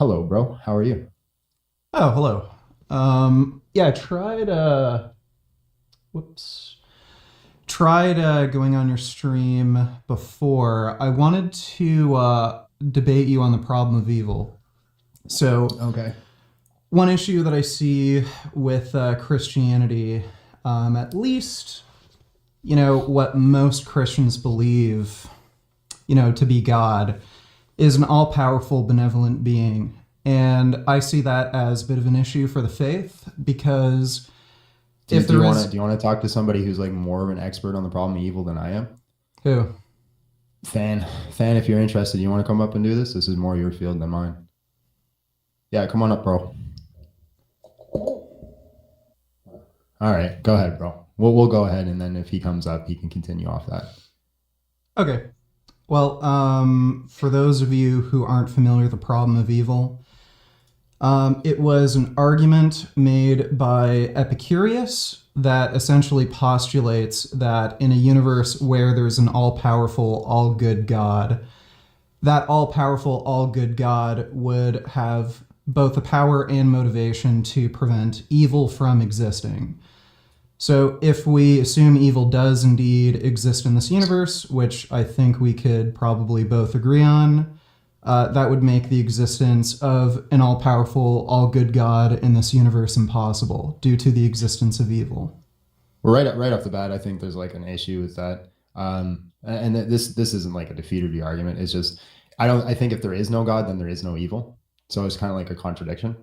Hello, bro. How are you? Oh, hello. Yeah, I tried whoops. Tried going on your stream before. I wanted to debate you on the problem of evil. So, Okay. one issue that I see with Christianity, at least, what most Christians believe, to be God, is an all powerful, benevolent being. And I see that as a bit of an issue for the faith because Do you, if do you there want to is. do you want to talk to somebody who's like more of an expert on the problem of evil than I am? Who? Fan, if you're interested, you want to come up and do this? This is more your field than mine. Yeah, come on up, bro. All right, go ahead, bro. We'll go ahead, and then if he comes up, he can continue off that. Okay. Well, for those of you who aren't familiar with the problem of evil, it was an argument made by Epicurus that essentially postulates that in a universe where there's an all powerful, all good God, that all powerful, all good God would have both the power and motivation to prevent evil from existing. So, if we assume evil does indeed exist in this universe, which I think we could probably both agree on, that would make the existence of an all powerful, all good God in this universe impossible due to the existence of evil. Well, right off the bat, I think there's like an issue with that. And this isn't like a defeat of the argument. It's just I think if there is no God, then there is no evil. So it's kind of like a contradiction.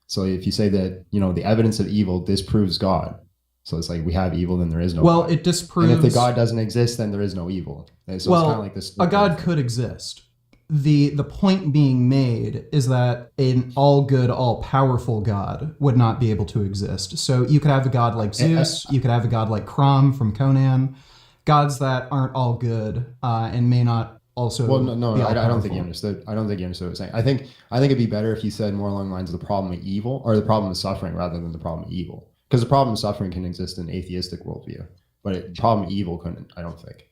So if you say that the evidence of evil disproves God, so it's like we have evil, then there is no Well, God. it And if the disproves. God doesn't exist, then there is no evil. And so it's kind of like Well, this a split kind of God thing. could exist. The point being made is that an all good, all powerful God would not be able to exist. So you could have a god like Zeus, you could have a god like Crom from Conan, gods that aren't all good and may not Well, also no, be I all don't think you powerful. understood. I don't think you understood what I'm saying. I think it'd be better if you said more along the lines of the problem of evil or the problem of suffering rather than the problem of evil. Because the problem of suffering can exist in an atheistic worldview, but the problem of evil couldn't. I don't think.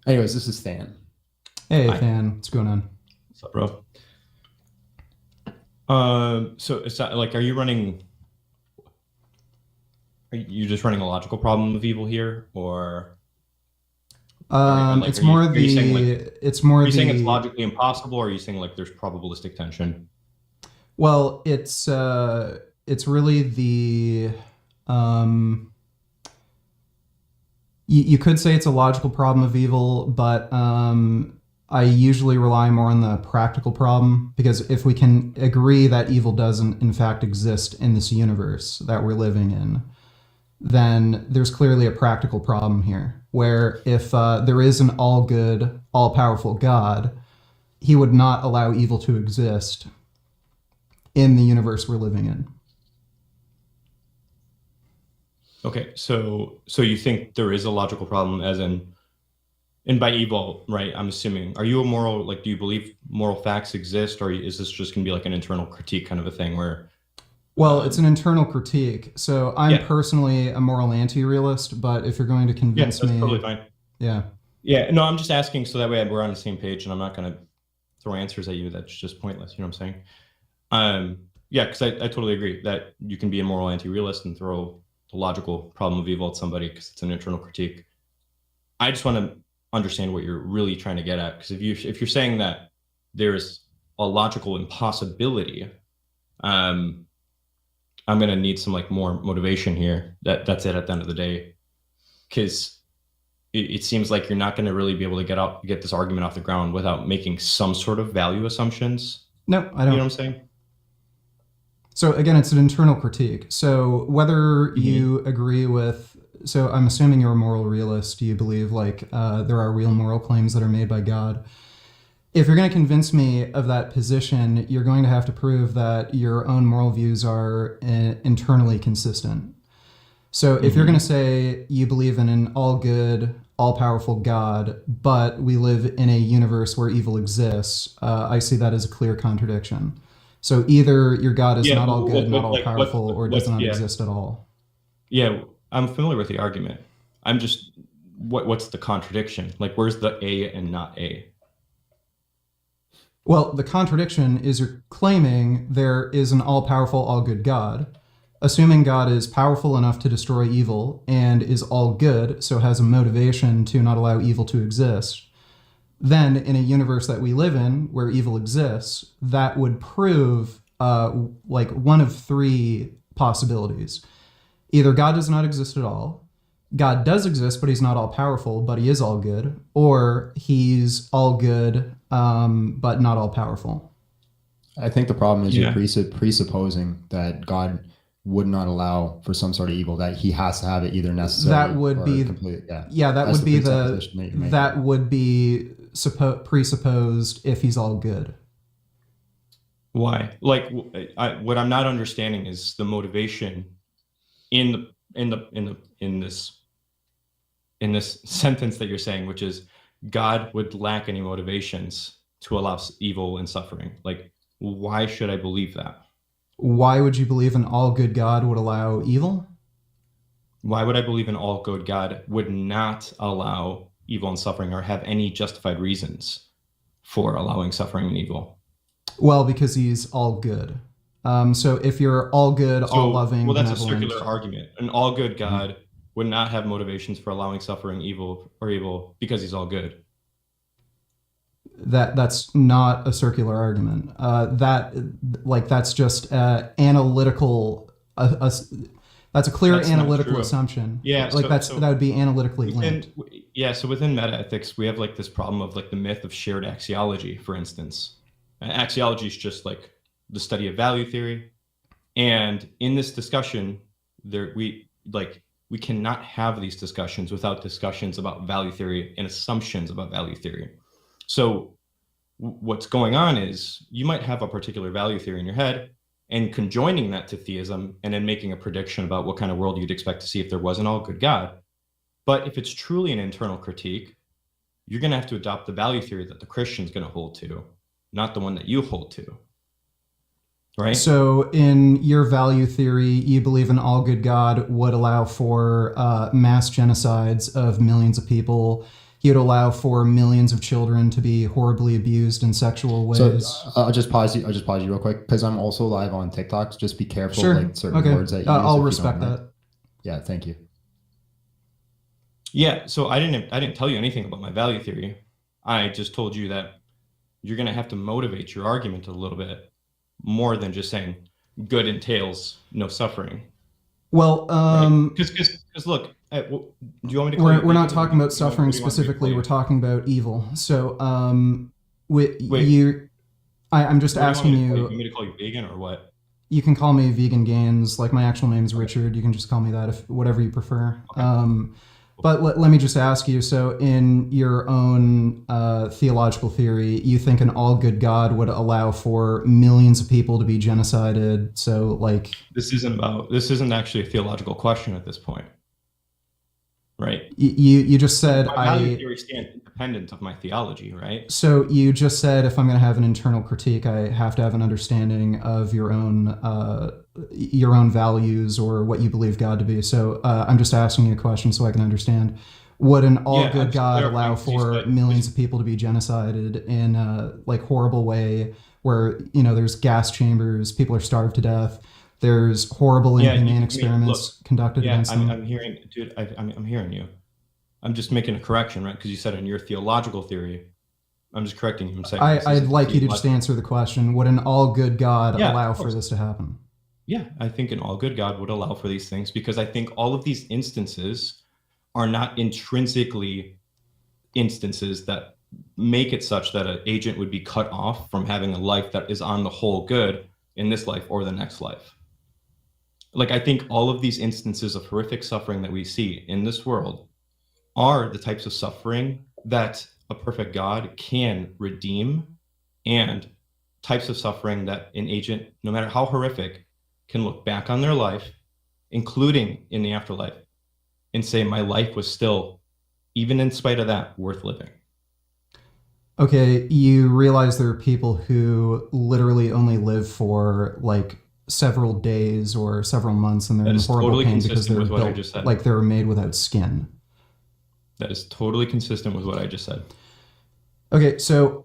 Anyways, this is Stan. Hey, Hi. Than, what's going on? What's up, bro? So it's not, like, are you running? Are you just running a logical problem of evil here, or It's more are you saying like it's more are you saying it's the logically impossible, or are you saying like there's probabilistic tension? well, it's really the um you could say it's a logical problem of evil, but I usually rely more on the practical problem because if we can agree that evil doesn't in fact exist in this universe that we're living in, then there's clearly a practical problem here. Where if there is an all good, all powerful God, he would not allow evil to exist in the universe we're living in. Okay, so you think there is a logical problem, as in, and by evil, right? I'm assuming. Are you a moral, like, do you believe moral facts exist, or is this just gonna be like an internal critique kind of a thing where, Well, it's an um, internal critique. So I'm yeah, personally a moral anti-realist, but if you're going to yeah, convince that's totally me, fine. yeah. Yeah, no, I'm just asking so that way we're on the same page, and I'm not gonna throw answers at you that's just pointless. You know what I'm saying? Yeah, because I totally agree that you can be a moral anti-realist and throw the logical problem of evil at somebody because it's an internal critique. I just want to understand what you're really trying to get at, because if you're saying that there's a logical impossibility, um, I'm gonna need some like more motivation here. That's it at the end of the day, because it seems like you're not going to really be able to get this argument off the ground without making some sort of value assumptions. No, I You know don't. what I'm saying? So again, it's an internal critique. So whether Mm-hmm. you agree with, so I'm assuming you're a moral realist. Do you believe like there are real moral claims that are made by God? If you're going to convince me of that position, you're going to have to prove that your own moral views are internally consistent. So if you're going to Mm-hmm. say you believe in an all good, all powerful God, but we live in a universe where evil exists, I see that as a clear contradiction. So either your God is Yeah. not all good, not all Like powerful, or does what's not yeah, exist at all. yeah. I'm familiar with the argument. I'm just what's the contradiction? Like, where's the A and not A? Well, the contradiction is you're claiming there is an all-powerful, all-good God. Assuming God is powerful enough to destroy evil and is all good, so has a motivation to not allow evil to exist, then in a universe that we live in where evil exists, that would prove like one of three possibilities. Either God does not exist at all, God does exist, but he's not all powerful, but he is all good, or he's all good, but not all powerful. I think the problem is you're presupposing that God would not allow for some sort of evil, that he has to have it either necessary. That would be complete. Yeah, that would be that would be presupposed if he's all good. Why? Like, what I'm not understanding is the motivation in this sentence that you're saying, which is God would lack any motivations to allow evil and suffering. Like, why should I believe that? Why would you believe an all good God would allow evil? Why would I believe an all good God would not allow evil and suffering, or have any justified reasons for allowing suffering and evil? Well, because he's all good. So if you're all good, all loving, well, that's a circular argument. An all good God would not have motivations for allowing suffering, evil because he's all good. That's not a circular argument. That's just analytical. That's a clear analytical assumption. Yeah, that would be analytically linked. Yeah, so within metaethics, we have like this problem of like the myth of shared axiology, for instance. Axiology is just like the study of value theory, and in this discussion, we cannot have these discussions without discussions about value theory and assumptions about value theory. So what's going on is you might have a particular value theory in your head and conjoining that to theism and then making a prediction about what kind of world you'd expect to see if there was an all good God. But if it's truly an internal critique, you're going to have to adopt the value theory that the Christian's going to hold to, not the one that you hold to. Right? So in your value theory, you believe an all good God would allow for mass genocides of millions of people. He would allow for millions of children to be horribly abused in sexual ways. So I'll just pause you real quick because I'm also live on TikTok. Just be careful, sure. like certain words that you use. I'll respect that. Yeah, thank you. Yeah, so I didn't tell you anything about my value theory. I just told you that you're going to have to motivate your argument a little bit more than just saying good entails no suffering. Well, because look, do you want me to? We're not talking about suffering specifically. We're talking about evil. So, I'm just asking you. You want me to call you vegan or what? You can call me Vegan Gains. Like, my actual name is Richard. You can just call me that, if whatever you prefer. Okay. But let me just ask you, so in your own theological theory, you think an all-good God would allow for millions of people to be genocided? So, like... This isn't actually a theological question at this point. Right? You just said... My value theory stands independent of my theology, right? So you just said if I'm going to have an internal critique, I have to have an understanding of your own values or what you believe God to be. So I'm just asking you a question so I can understand. Would an all-good God allow for millions of people to be genocided in a horrible way where, there's gas chambers, people are starved to death, there's horrible inhumane experiments conducted against them? I'm hearing, dude, I'm hearing you. I'm just making a correction, right? Because you said in your theological theory, I'm just correcting you. I'm saying I'd like you to just answer the question. Would an all-good God allow for this to happen? Yeah, I think an all-good God would allow for these things because I think all of these instances are not intrinsically instances that make it such that an agent would be cut off from having a life that is on the whole good in this life or the next life. Like, I think all of these instances of horrific suffering that we see in this world are the types of suffering that a perfect God can redeem, and types of suffering that an agent, no matter how horrific, can look back on their life, including in the afterlife, and say, my life was still, even in spite of that, worth living. Okay, you realize there are people who literally only live for several days or several months, and they're in horrible pain because they're built like they're made without skin. That is totally consistent with what I just said. Okay, so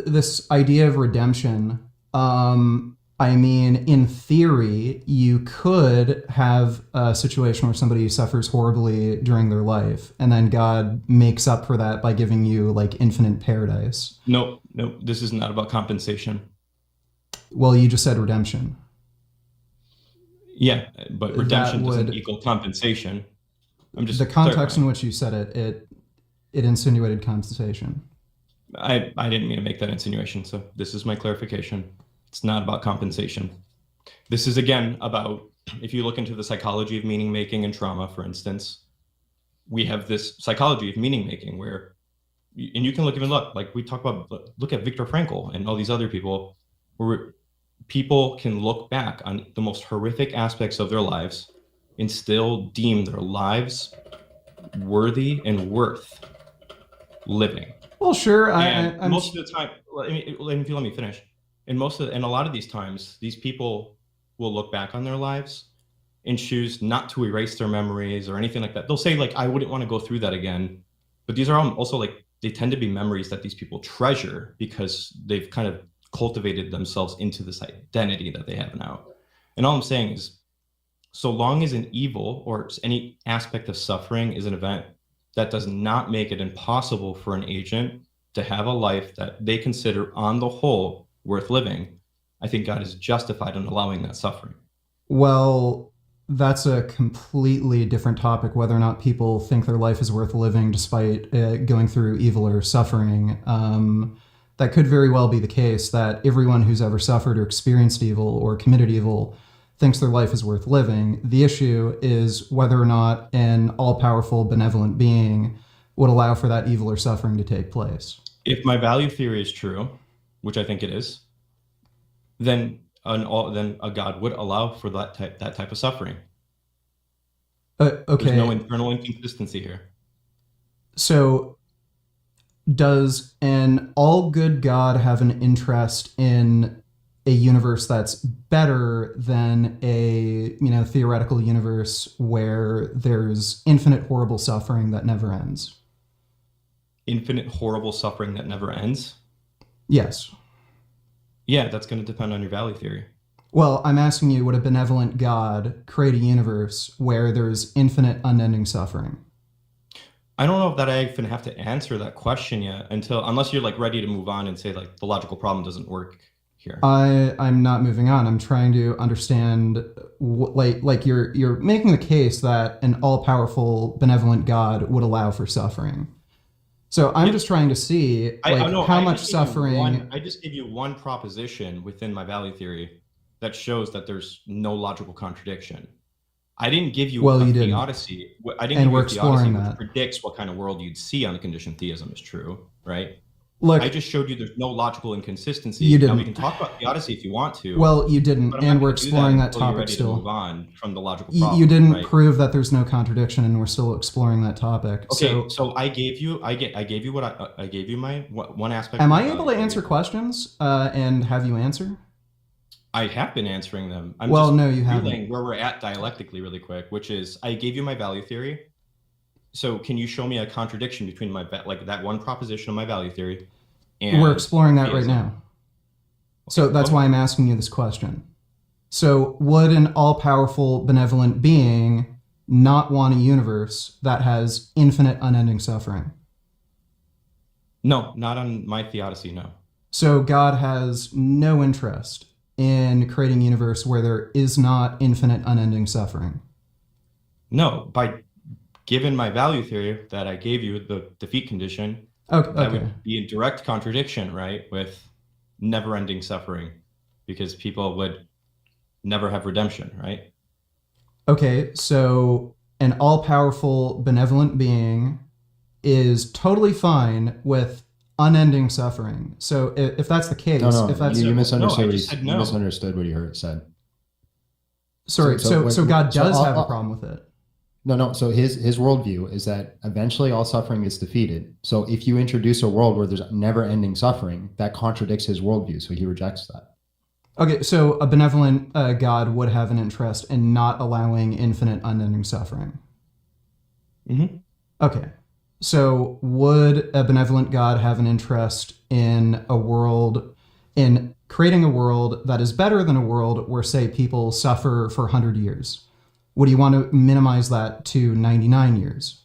this idea of redemption, I mean, in theory, you could have a situation where somebody suffers horribly during their life, and then God makes up for that by giving you like infinite paradise. No, no, this is not about compensation. Well, you just said redemption. Yeah, but That redemption doesn't would equal compensation. I'm the just context in clarifying. which you said it insinuated compensation. I didn't mean to make that insinuation, so this is my clarification. It's not about compensation. This is again about, if you look into the psychology of meaning making and trauma, for instance, we have this psychology of meaning making where, and you can look like we talk about, look at Viktor Frankl and all these other people, where people can look back on the most horrific aspects of their lives and still deem their lives worthy and worth living. Well, sure. And I'm most of the time, let me finish. And a lot of these times, these people will look back on their lives and choose not to erase their memories or anything like that. They'll say like, I wouldn't want to go through that again. But these are also like, they tend to be memories that these people treasure because they've kind of cultivated themselves into this identity that they have now. And all I'm saying is, so long as an evil or any aspect of suffering is an event, that does not make it impossible for an agent to have a life that they consider on the whole worth living. I think God is justified in allowing that suffering. Well, that's a completely different topic, whether or not people think their life is worth living despite going through evil or suffering. That could very well be the case that everyone who's ever suffered or experienced evil or committed evil thinks their life is worth living. The issue is whether or not an all-powerful, benevolent being would allow for that evil or suffering to take place. If my value theory is true, which I think it is, then a God would allow for that type of suffering. Okay. There's no internal inconsistency here. So, does an all-good God have an interest in a universe that's better than a theoretical universe where there's infinite horrible suffering that never ends? Infinite horrible suffering that never ends? Yes. Yeah, that's going to depend on your value theory. Well, I'm asking you, would a benevolent God create a universe where there's infinite unending suffering? I don't know if that I even have to answer that question yet unless you're like ready to move on and say like the logical problem doesn't work here. I'm not moving on. I'm trying to understand like you're making the case that an all-powerful benevolent God would allow for suffering. So I'm just trying to see how much suffering. I just gave you one proposition within my value theory that shows that there's no logical contradiction. I didn't give you a theodicy. I didn't give you a theodicy which predicts what kind of world you'd see on the conditioned theism is true, right? Look, I just showed you there's no logical inconsistency. You didn't. Now we can talk about theodicy if you want to. Well, you didn't, and we're exploring that topic still. Move on from the logical problem. You didn't prove that there's no contradiction, and we're still exploring that topic. Okay, so I gave you my one aspect. Am I able to answer questions and have you answer? I have been answering them. No, you haven't. Where we're at dialectically really quick, which is I gave you my value theory. So can you show me a contradiction between that one proposition of my value theory? And we're exploring that right now. So that's why I'm asking you this question. So would an all-powerful benevolent being not want a universe that has infinite unending suffering? No, not on my theodicy, no. So God has no interest in creating a universe where there is not infinite unending suffering? No, given my value theory that I gave you, the defeat condition, that would be in direct contradiction, right, with never-ending suffering, because people would never have redemption, right? Okay, so an all-powerful benevolent being is totally fine with unending suffering. So if that's the case, if that's you misunderstood. You misunderstood what you said. Sorry. So God does have a problem with it. No. So his worldview is that eventually all suffering is defeated. So if you introduce a world where there's never-ending suffering, that contradicts his worldview. So he rejects that. Okay, so a benevolent God would have an interest in not allowing infinite unending suffering. Mm-hmm. Okay. So, would a benevolent God have an interest in in creating a world that is better than a world where, say, people suffer for 100 years? Would he want to minimize that to 99 years?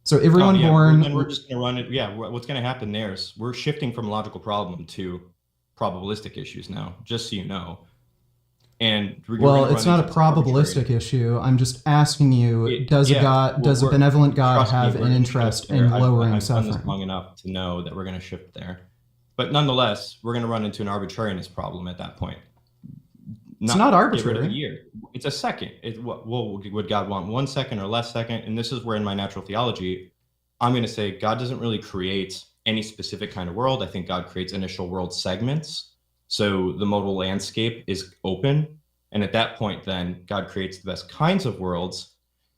So, everyone born. Then we're just going to run it. Yeah, what's going to happen there is we're shifting from logical problem to probabilistic issues now, just so you know. And well, it's not a probabilistic issue. I'm just asking you: does a benevolent God have an interest in lowering suffering? I've done this long enough to know that we're going to shift there, but nonetheless, we're going to run into an arbitrariness problem at that point. It's not arbitrary. It's a second. Would God want 1 second or less second? And this is where, in my natural theology, I'm going to say God doesn't really create any specific kind of world. I think God creates initial world segments. So the modal landscape is open. And at that point, then God creates the best kinds of worlds.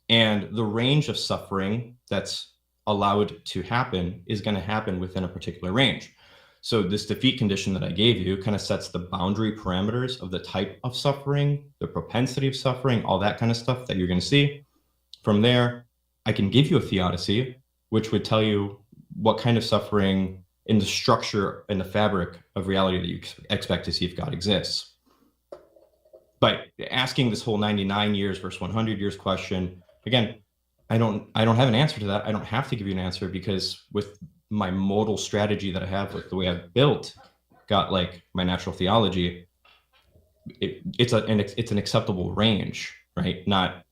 And the range of suffering that's allowed to happen is going to happen within a particular range. So this defeat condition that I gave you kind of sets the boundary parameters of the type of suffering, the propensity of suffering, all that kind of stuff that you're going to see. From there, I can give you a theodicy, which would tell you what kind of suffering in the structure and the fabric of reality that you expect to see if God exists. But asking this whole 99 years versus 100 years question, again, I don't have an answer to that. I don't have to give you an answer, because with my modal strategy that I have, with the way I've got like my natural theology, it's an acceptable range, right? Not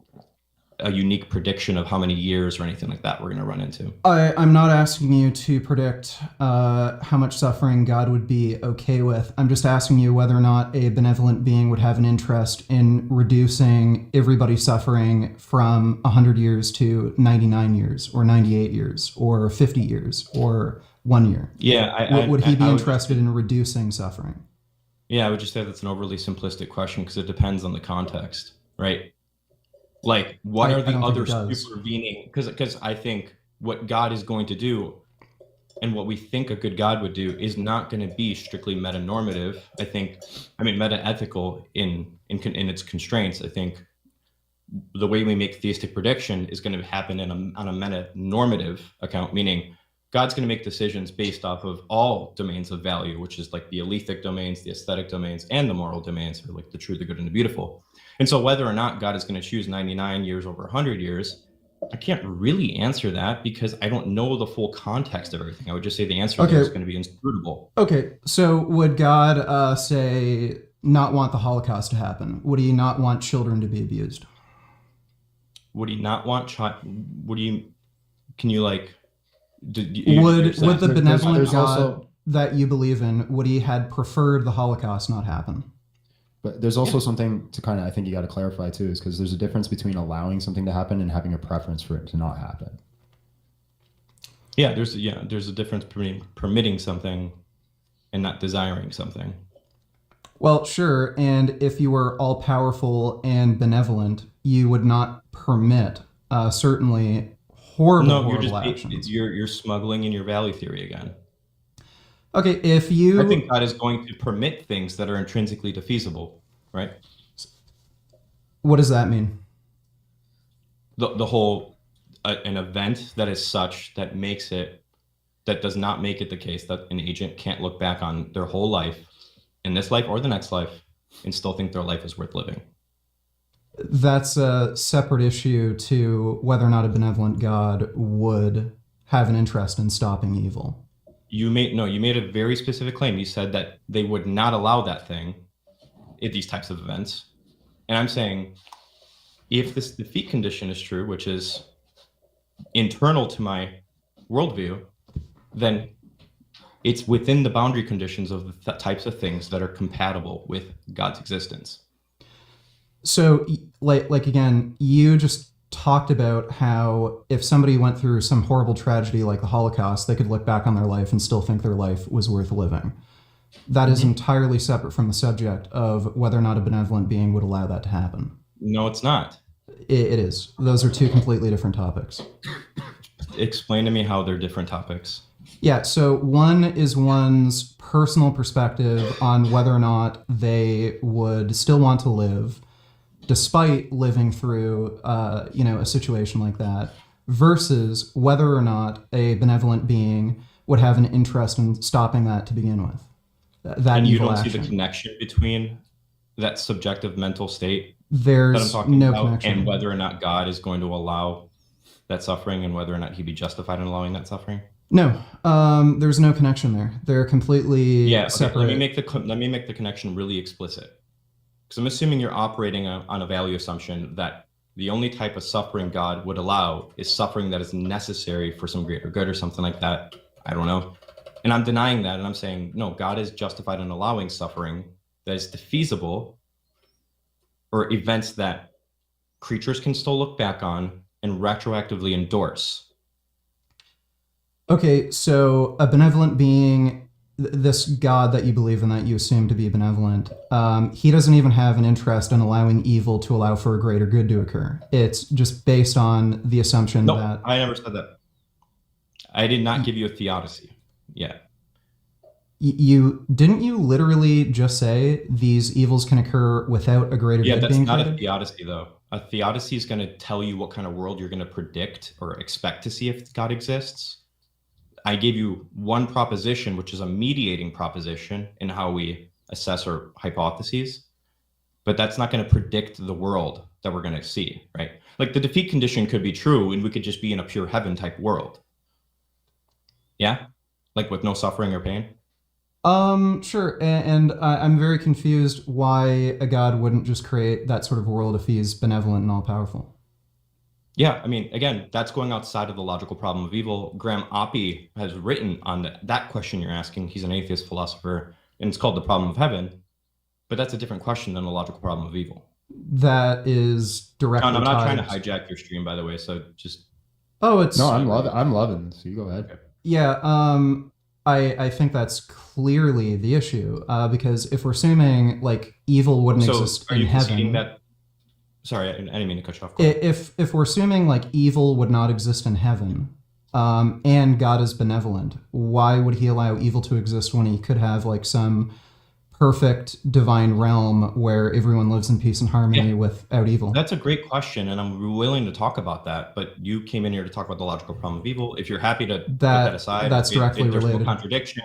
a unique prediction of how many years or anything like that we're going to run into. I'm not asking you to predict how much suffering God would be okay with. I'm just asking you whether or not a benevolent being would have an interest in reducing everybody's suffering from 100 years to 99 years or 98 years or 50 years or 1 year. Yeah. Would he be interested in reducing suffering? Yeah, I would just say that's an overly simplistic question, because it depends on the context, right? Like, what are the other supervening? Because I think what God is going to do, and what we think a good God would do, is not going to be strictly metanormative. Metaethical in its constraints. I think the way we make theistic prediction is going to happen on a meta-normative account, meaning God's going to make decisions based off of all domains of value, which is like the alethic domains, the aesthetic domains, and the moral domains, or like the true, the good, and the beautiful. And so whether or not God is going to choose 99 years over 100 years, I can't really answer that, because I don't know the full context of everything. I would just say the answer there is going to be inscrutable. Okay, so would God say not want the Holocaust to happen? Would he not want children to be abused? Would he not want can you like... Would the benevolent God that you believe in, would he had preferred the Holocaust not happen? But there's also something to kind of, I think you got to clarify too, is because there's a difference between allowing something to happen and having a preference for it to not happen. Yeah, there's a difference between permitting something and not desiring something. Well, sure. And if you were all powerful and benevolent, you would not permit certainly horrible actions. You're smuggling in your value theory again. Okay, I think God is going to permit things that are intrinsically defeasible, right? What does that mean? The whole an event that is such that does not make it the case that an agent can't look back on their whole life, in this life or the next life, and still think their life is worth living. That's a separate issue to whether or not a benevolent God would have an interest in stopping evil. You made a very specific claim. You said that they would not allow that thing in these types of events. And I'm saying, if this defeat condition is true, which is internal to my worldview, then it's within the boundary conditions of the types of things that are compatible with God's existence. So, like again, you just talked about how if somebody went through some horrible tragedy like the Holocaust, they could look back on their life and still think their life was worth living. That is entirely separate from the subject of whether or not a benevolent being would allow that to happen. No, it's not. It is. Those are two completely different topics. Explain to me how they're different topics. Yeah, so one is one's personal perspective on whether or not they would still want to live despite living through, a situation like that, versus whether or not a benevolent being would have an interest in stopping that to begin with. That And you evil don't action. see the connection between that subjective mental state that I'm There's talking no about connection. and whether or not God is going to allow that suffering and whether or not he'd be justified in allowing that suffering? No, there's no connection there. They're completely Yeah, okay. separate. Let me make the connection really explicit. Because I'm assuming you're operating on a value assumption that the only type of suffering God would allow is suffering that is necessary for some greater good or something like that. I don't know. And I'm denying that, and I'm saying, no, God is justified in allowing suffering that is defeasible or events that creatures can still look back on and retroactively endorse. Okay, so a benevolent being, this God that you believe in, that you assume to be benevolent, he doesn't even have an interest in allowing evil to allow for a greater good to occur. It's just based on the assumption No, that... I never said that. I did not give you a theodicy. Yeah. Didn't you literally just say these evils can occur without a greater good being created? Yeah, that's not a theodicy, though. A theodicy is going to tell you what kind of world you're going to predict or expect to see if God exists. I gave you one proposition, which is a mediating proposition in how we assess our hypotheses, but that's not going to predict the world that we're going to see, right? Like the defeat condition could be true and we could just be in a pure heaven type world. Yeah? Like with no suffering or pain? Sure. And I'm very confused why a God wouldn't just create that sort of world if he's benevolent and all powerful. Yeah, I mean, again, that's going outside of the logical problem of evil. Graham Oppie has written on that question you're asking. He's an atheist philosopher, and it's called The Problem of Heaven. But that's a different question than the logical problem of evil. That is directly John, I'm not trying to tied- hijack your stream, by the way, so just... Oh, it's... No, I'm loving this. You go ahead. Okay. Yeah, I think that's clearly the issue, because if we're assuming, like, evil wouldn't exist are in you heaven... conceding that... Sorry, I didn't mean to cut you off. If we're assuming, like, evil would not exist in heaven, and God is benevolent, why would he allow evil to exist when he could have, like, some perfect divine realm where everyone lives in peace and harmony without evil? That's a great question, and I'm willing to talk about that, but you came in here to talk about the logical problem of evil. If you're happy to put that aside, that's directly there's related. No contradiction.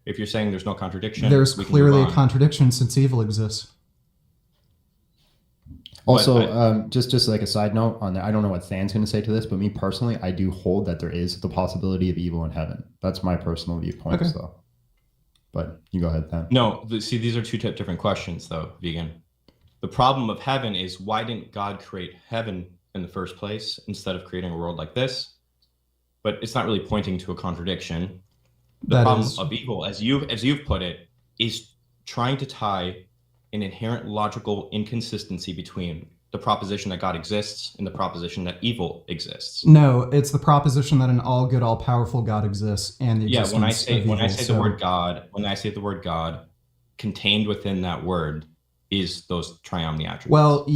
If you're saying there's no contradiction, there's clearly a contradiction since evil exists. Also, just like a side note on that, I don't know what Than's going to say to this, but me personally, I do hold that there is the possibility of evil in heaven. That's my personal viewpoint, okay. though. But you go ahead, Than. No, see, these are two different questions, though, Vegan. The problem of heaven is, why didn't God create heaven in the first place instead of creating a world like this? But it's not really pointing to a contradiction. The problem of evil, as you've put it, is trying to tie an inherent logical inconsistency between the proposition that God exists and the proposition that evil exists. No, it's the proposition that an all-good, all-powerful God exists, and the existence when I say the word God, contained within that word is those triomny attributes. Well,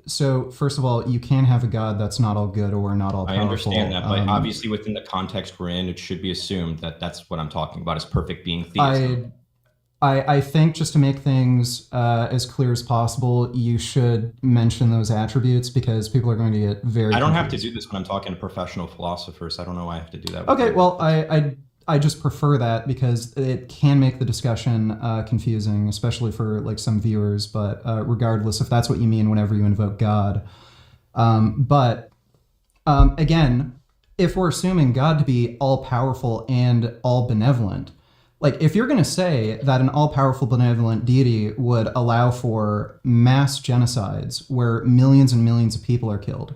so first of all, you can have a God that's not all good or not all powerful. I understand that, but obviously within the context we're in, it should be assumed that that's what I'm talking about, is perfect being theism. I think, just to make things as clear as possible, you should mention those attributes, because people are going to get very I don't confused. have to do this when I'm talking to professional philosophers. I don't know why I have to do that. Okay, well, I just prefer that because it can make the discussion confusing, especially for like some viewers. But regardless, if that's what you mean whenever you invoke God. But again, if we're assuming God to be all-powerful and all-benevolent, like, if you're going to say that an all-powerful benevolent deity would allow for mass genocides where millions and millions of people are killed,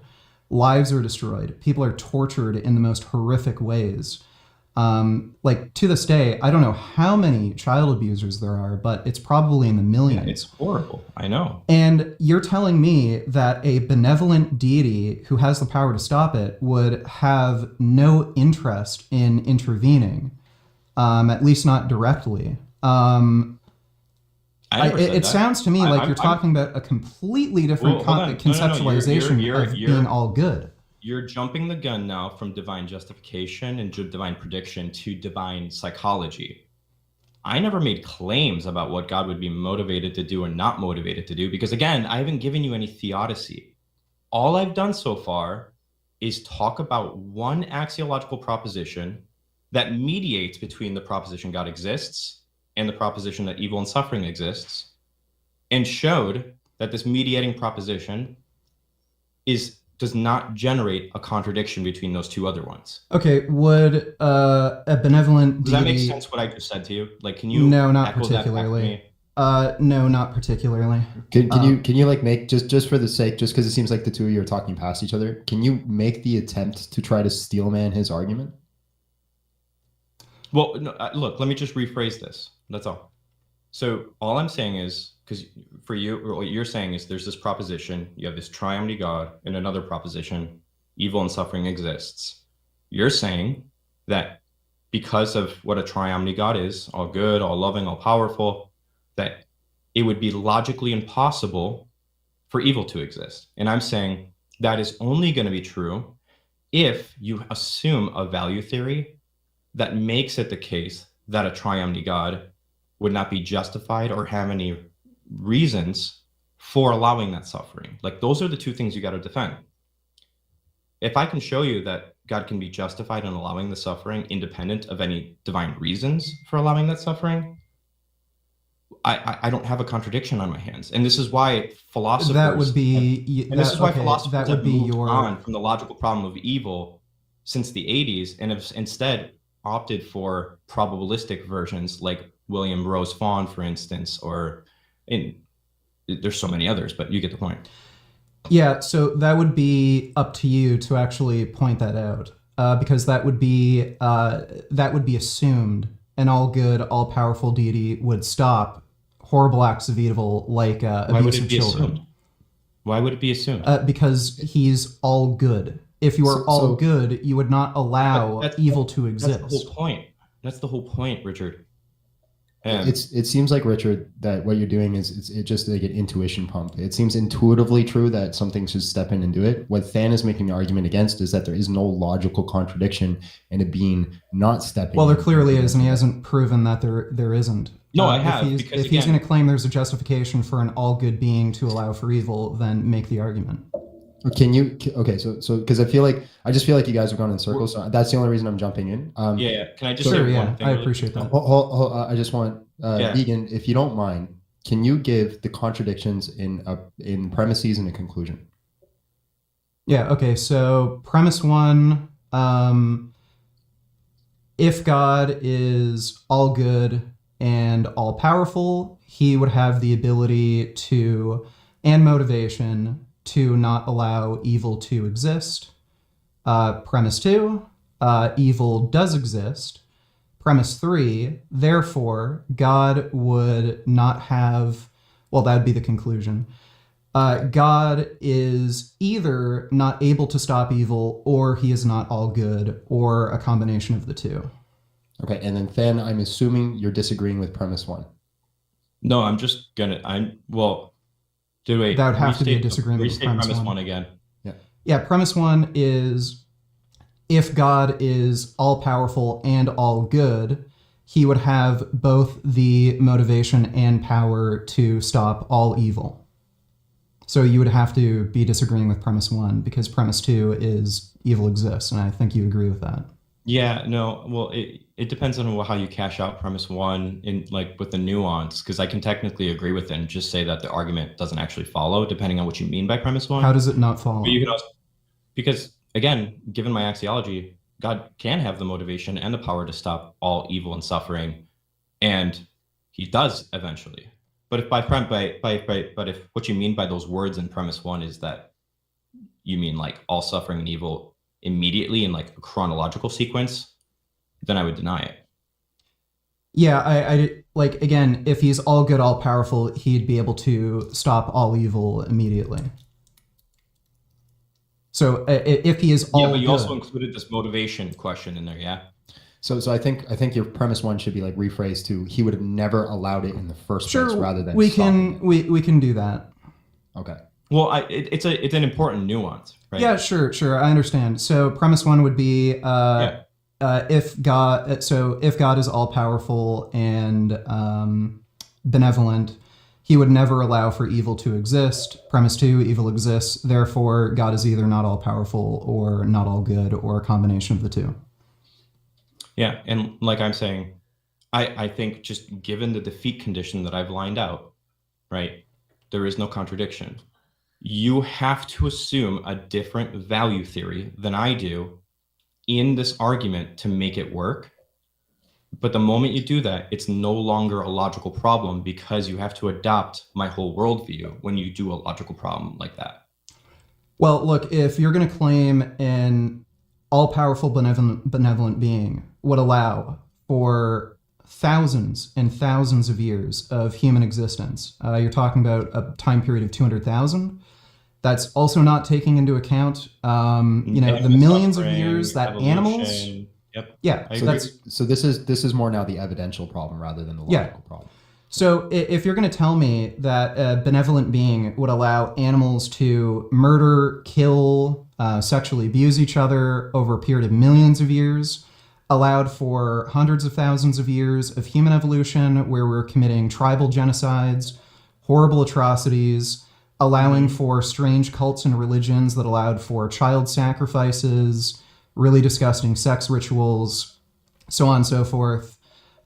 lives are destroyed, people are tortured in the most horrific ways, like, to this day, I don't know how many child abusers there are, but it's probably in the millions. Yeah, it's horrible. I know. And you're telling me that a benevolent deity who has the power to stop it would have no interest in intervening. At least not directly. It sounds to me like you're talking about a completely different conceptualization of being all good. You're jumping the gun now from divine justification and divine prediction to divine psychology. I never made claims about what God would be motivated to do and not motivated to do, because again, I haven't given you any theodicy. All I've done so far is talk about one axiological proposition that mediates between the proposition God exists and the proposition that evil and suffering exists, and showed that this mediating proposition does not generate a contradiction between those two other ones. Okay, would a benevolent Does that make deity... sense what I just said to you? Like, can you No, not echo that back to particularly. me? No, not particularly. Can you like make just for the sake, just because it seems like the two of you are talking past each other, can you make the attempt to try to steelman his argument? Well, no, look, let me just rephrase this. That's all. So all I'm saying is, because for you, what you're saying is there's this proposition, you have this triumny God, and another proposition, evil and suffering exists. You're saying that because of what a triumny God is, all good, all loving, all powerful, that it would be logically impossible for evil to exist. And I'm saying that is only going to be true if you assume a value theory that makes it the case that a triumny God would not be justified or have any reasons for allowing that suffering. Like, those are the two things you got to defend. If I can show you that God can be justified in allowing the suffering independent of any divine reasons for allowing that suffering, I don't have a contradiction on my hands. And this is why philosophers That would be... this is why okay, philosophers that would have be moved your... on from the logical problem of evil since the 80s and have instead opted for probabilistic versions like William Rose Fawn, for instance, or there's so many others, but you get the point. Yeah, so that would be up to you to actually point that out, because that would be assumed an all-good, all-powerful deity would stop horrible acts of evil like abuse of children. Assumed? Why would it be assumed? Because he's all good. If you are all good, you would not allow evil to exist. That's the whole point. That's the whole point, Richard. It seems like, Richard, that what you're doing is it's just like an intuition pump. It seems intuitively true that something should step in and do it. What Than is making the argument against is that there is no logical contradiction in it being not stepping. Well, there clearly is, and he hasn't proven that there isn't. No, I have. If he's going to claim there's a justification for an all-good being to allow for evil, then make the argument. Can you? Okay, so because I just feel like you guys are going in circles. So that's the only reason I'm jumping in. Yeah. Can I just sure? say Yeah, one thing? I appreciate that. I just want Egan, if you don't mind, can you give the contradictions in premises and a conclusion? Yeah. Okay. So premise one: if God is all good and all powerful, he would have the ability to and motivation to not allow evil to exist. Premise two, evil does exist. Premise three, therefore, God would not have, well, that would be the conclusion. God is either not able to stop evil, or he is not all good, or a combination of the two. Okay, and then I'm assuming you're disagreeing with premise one. No, I'm just gonna. Wait, that would have to be a disagreement with premise one again. Yeah, premise one is if God is all powerful and all good, he would have both the motivation and power to stop all evil. So you would have to be disagreeing with premise one, because premise two is evil exists, and I think you agree with that. Yeah, no, well, it depends on how you cash out premise one in with the nuance, because I can technically agree with it and just say that the argument doesn't actually follow, depending on what you mean by premise one. How does it not follow? But you can also, because again, given my axiology, God can have the motivation and the power to stop all evil and suffering, and he does eventually. But if what you mean by those words in premise one is that you mean all suffering and evil immediately in a chronological sequence, then I would deny it. Yeah, I again, if he's all good, all powerful, he'd be able to stop all evil immediately. So if he is all but you good, also included this motivation question in there, yeah? So I think your premise one should be rephrased to he would have never allowed it in the first place rather than we can do that. Okay. Well, it's an important nuance, right? Yeah, sure, I understand. So premise one would be if God is all powerful and benevolent, he would never allow for evil to exist. Premise 2, evil exists, therefore God is either not all powerful or not all good, or a combination of the two. Yeah, and like I'm saying, I think just given the defeat condition that I've lined out, right, there is no contradiction. You have to assume a different value theory than I do in this argument to make it work. But the moment you do that, it's no longer a logical problem because you have to adopt my whole worldview when you do a logical problem like that. Well, look, if you're going to claim an all-powerful benevolent being would allow for thousands and thousands of years of human existence, you're talking about a time period of 200,000. That's also not taking into account, the millions of years that animals. Yep. Yeah, so this is more now the evidential problem rather than the logical problem. So if you're going to tell me that a benevolent being would allow animals to murder, kill, sexually abuse each other over a period of millions of years, allowed for hundreds of thousands of years of human evolution where we're committing tribal genocides, horrible atrocities, allowing for strange cults and religions that allowed for child sacrifices, really disgusting sex rituals, so on and so forth,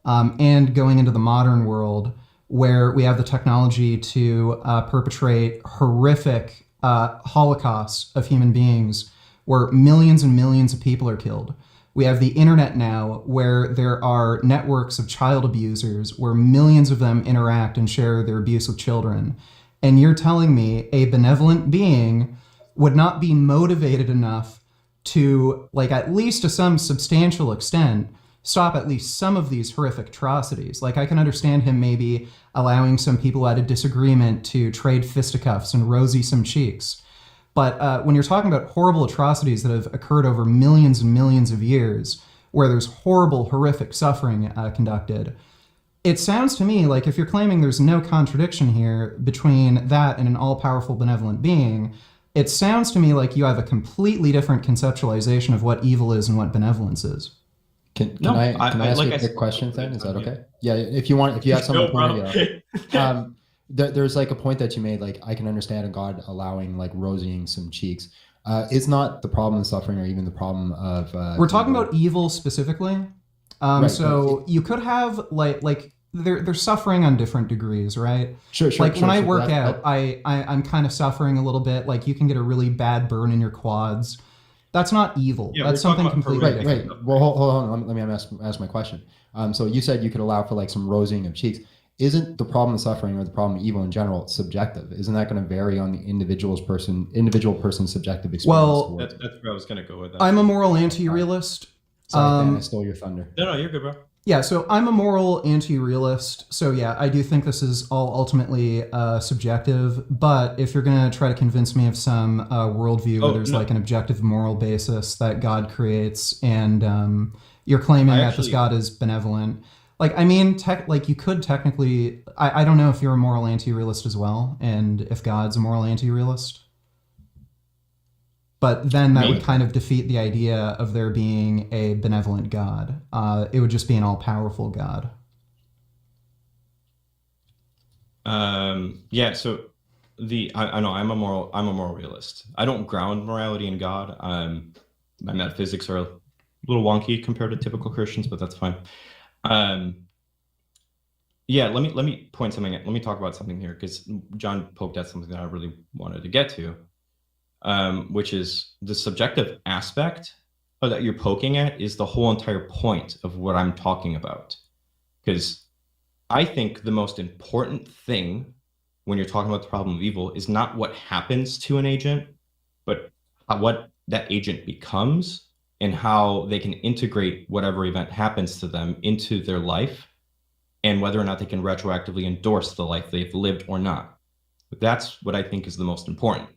and going into the modern world where we have the technology to perpetrate horrific holocausts of human beings where millions and millions of people are killed. We have the internet now where there are networks of child abusers where millions of them interact and share their abuse with children. And you're telling me a benevolent being would not be motivated enough to, like, at least to some substantial extent, stop at least some of these horrific atrocities. Like, I can understand him maybe allowing some people at a disagreement to trade fisticuffs and rosy some cheeks. But when you're talking about horrible atrocities that have occurred over millions and millions of years, where there's horrible, horrific suffering conducted, it sounds to me like if you're claiming there's no contradiction here between that and an all-powerful benevolent being, it sounds to me like you have a completely different conceptualization of what evil is and what benevolence is. Can I ask you a quick question then? Is that okay? Yeah, if you have some point of view. There's like a point that you made, like I can understand a God allowing like rosying some cheeks. Is not the problem of suffering or even the problem of we're talking about evil specifically. Right, so you could have like they're suffering on different degrees, right? Sure. Like when I work out, I'm kind of suffering a little bit. Like you can get a really bad burn in your quads. That's not evil. Yeah, that's something completely different. Right. Well, hold on. Let me ask my question. So you said you could allow for like some rosying of cheeks. Isn't the problem of suffering or the problem of evil in general subjective? Isn't that going to vary on the individual person's subjective experience? Well, that's where I was going to go with that. I'm a moral anti-realist. Sorry, Dan, I stole your thunder. No, you're good, bro. Yeah, so I'm a moral anti-realist. So yeah, I do think this is all ultimately subjective. But if you're going to try to convince me of some worldview where there's like an objective moral basis that God creates, and you're claiming that this God is benevolent, like I mean, like you could technically. I don't know if you're a moral anti-realist as well, and if God's a moral anti-realist. But then that would kind of defeat the idea of there being a benevolent God. It would just be an all-powerful God. Yeah. So I know I'm a moral realist. I don't ground morality in God. My metaphysics are a little wonky compared to typical Christians, but that's fine. Yeah. Let me point something. Let me talk about something here because John poked at something that I really wanted to get to. Which is the subjective aspect that you're poking at is the whole entire point of what I'm talking about. Because I think the most important thing when you're talking about the problem of evil is not what happens to an agent, but what that agent becomes and how they can integrate whatever event happens to them into their life and whether or not they can retroactively endorse the life they've lived or not. That's what I think is the most important.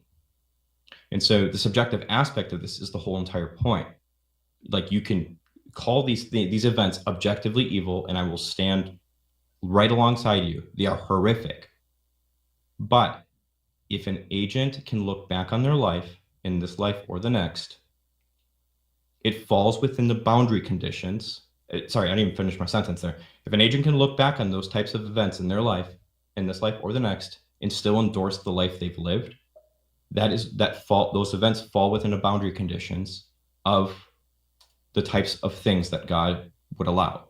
And so the subjective aspect of this is the whole entire point. Like you can call these events objectively evil, and I will stand right alongside you. They are horrific. But if an agent can look back on their life, in this life or the next, it falls within the boundary conditions. Sorry, I didn't even finish my sentence there. If an agent can look back on those types of events in their life in this life or the next and still endorse the life they've lived, those events fall within the boundary conditions of the types of things that God would allow.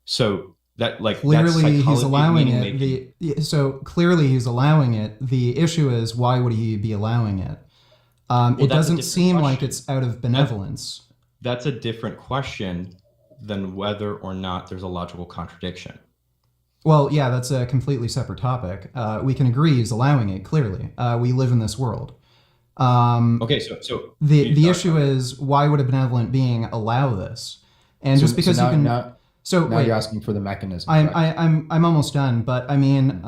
So that, like, clearly he's allowing it. So clearly he's allowing it. The issue is, why would he be allowing it? It doesn't seem like it's out of benevolence. That's a different question than whether or not there's a logical contradiction. Well, yeah, that's a completely separate topic. We can agree he's allowing it, clearly. We live in this world. Okay, so the issue is, why would a benevolent being allow this? And just because you can... Now wait, you're asking for the mechanism. I'm almost done, but I mean,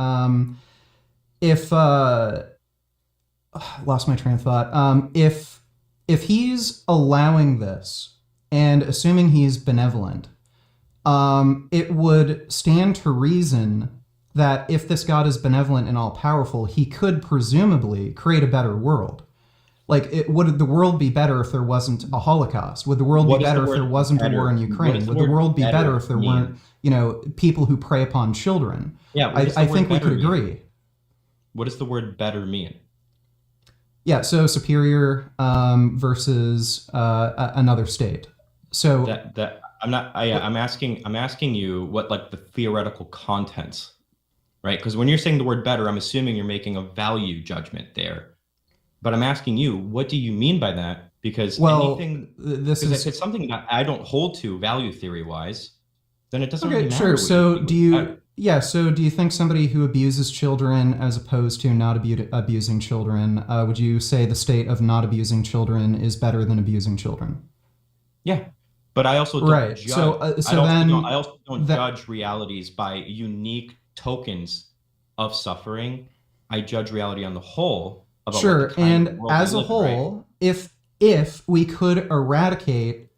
if lost my train of thought. If he's allowing this and assuming he's benevolent, it would stand to reason that if this God is benevolent and all powerful, he could presumably create a better world. Like, would the world be better if there wasn't a Holocaust? Would the world be better if there wasn't a war in Ukraine? Would the world be better if there weren't, people who prey upon children? Yeah, I think we could agree. What does the word better mean? Yeah, so superior versus another state. So I'm asking you what, like, the theoretical contents, right? Because when you're saying the word better, I'm assuming you're making a value judgment there. But I'm asking you, what do you mean by that? Because if it's something that I don't hold to value theory wise, then it doesn't really matter. Sure. So do you think somebody who abuses children as opposed to not abusing children, would you say the state of not abusing children is better than abusing children? Yeah. But I also don't judge. I also don't judge realities by unique tokens of suffering. I judge reality on the whole. Sure, and as a whole, right? if we could eradicate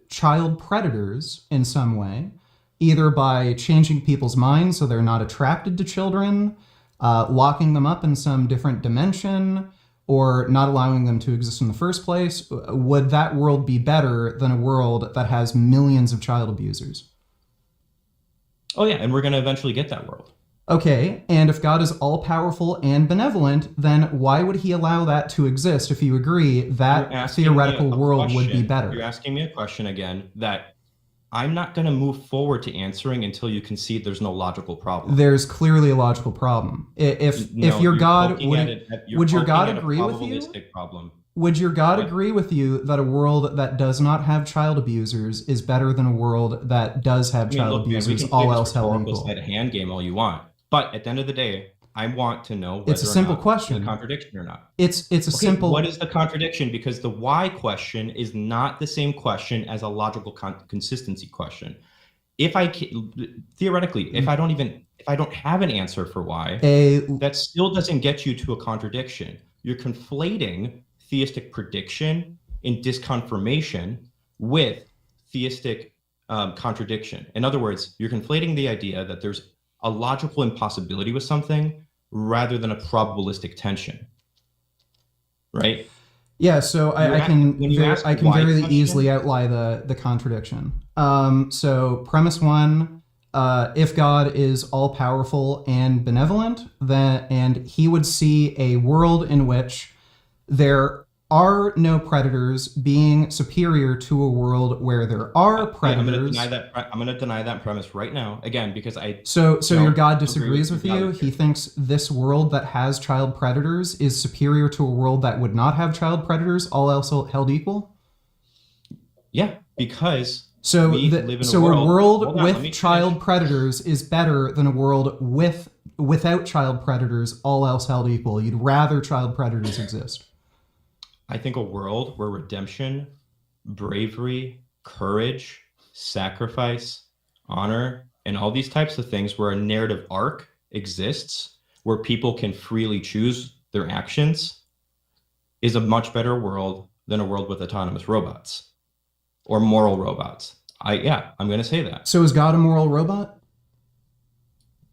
child predators in some way, either by changing people's minds so they're not attracted to children, locking them up in some different dimension, or not allowing them to exist in the first place, would that world be better than a world that has millions of child abusers? Oh yeah, and we're going to eventually get that world. Okay, and if God is all-powerful and benevolent, then why would he allow that to exist if you agree that theoretical world would be better? You're asking me a question again that I'm not going to move forward to answering until you concede there's no logical problem. There's clearly a logical problem. If your God... Would your God agree with you? Would your God agree with you that a world that does not have child abusers is better than a world that does have child abusers, all else held equal? It's a hand game all you want. But at the end of the day, I want to know whether it's a simple question. There's a contradiction or not. It's a simple... What is the contradiction? Because the why question is not the same question as a logical consistency question. If I theoretically, if I don't have an answer for why, that still doesn't get you to a contradiction. You're conflating theistic prediction and disconfirmation with theistic contradiction. In other words, you're conflating the idea that there's a logical impossibility with something rather than a probabilistic tension, right? Yeah, so I can very easily outline the contradiction. So premise one, if God is all powerful and benevolent, and he would see a world in which there are no predators being superior to a world where there are predators. I'm going to deny that premise right now, again, because So your God disagrees with you? He thinks this world that has child predators is superior to a world that would not have child predators, all else held equal? Yeah, because a world with child predators is better than a world without child predators, all else held equal. You'd rather child predators exist. I think a world where redemption, bravery, courage, sacrifice, honor, and all these types of things, where a narrative arc exists, where people can freely choose their actions, is a much better world than a world with autonomous robots or moral robots. I'm going to say that. So is God a moral robot?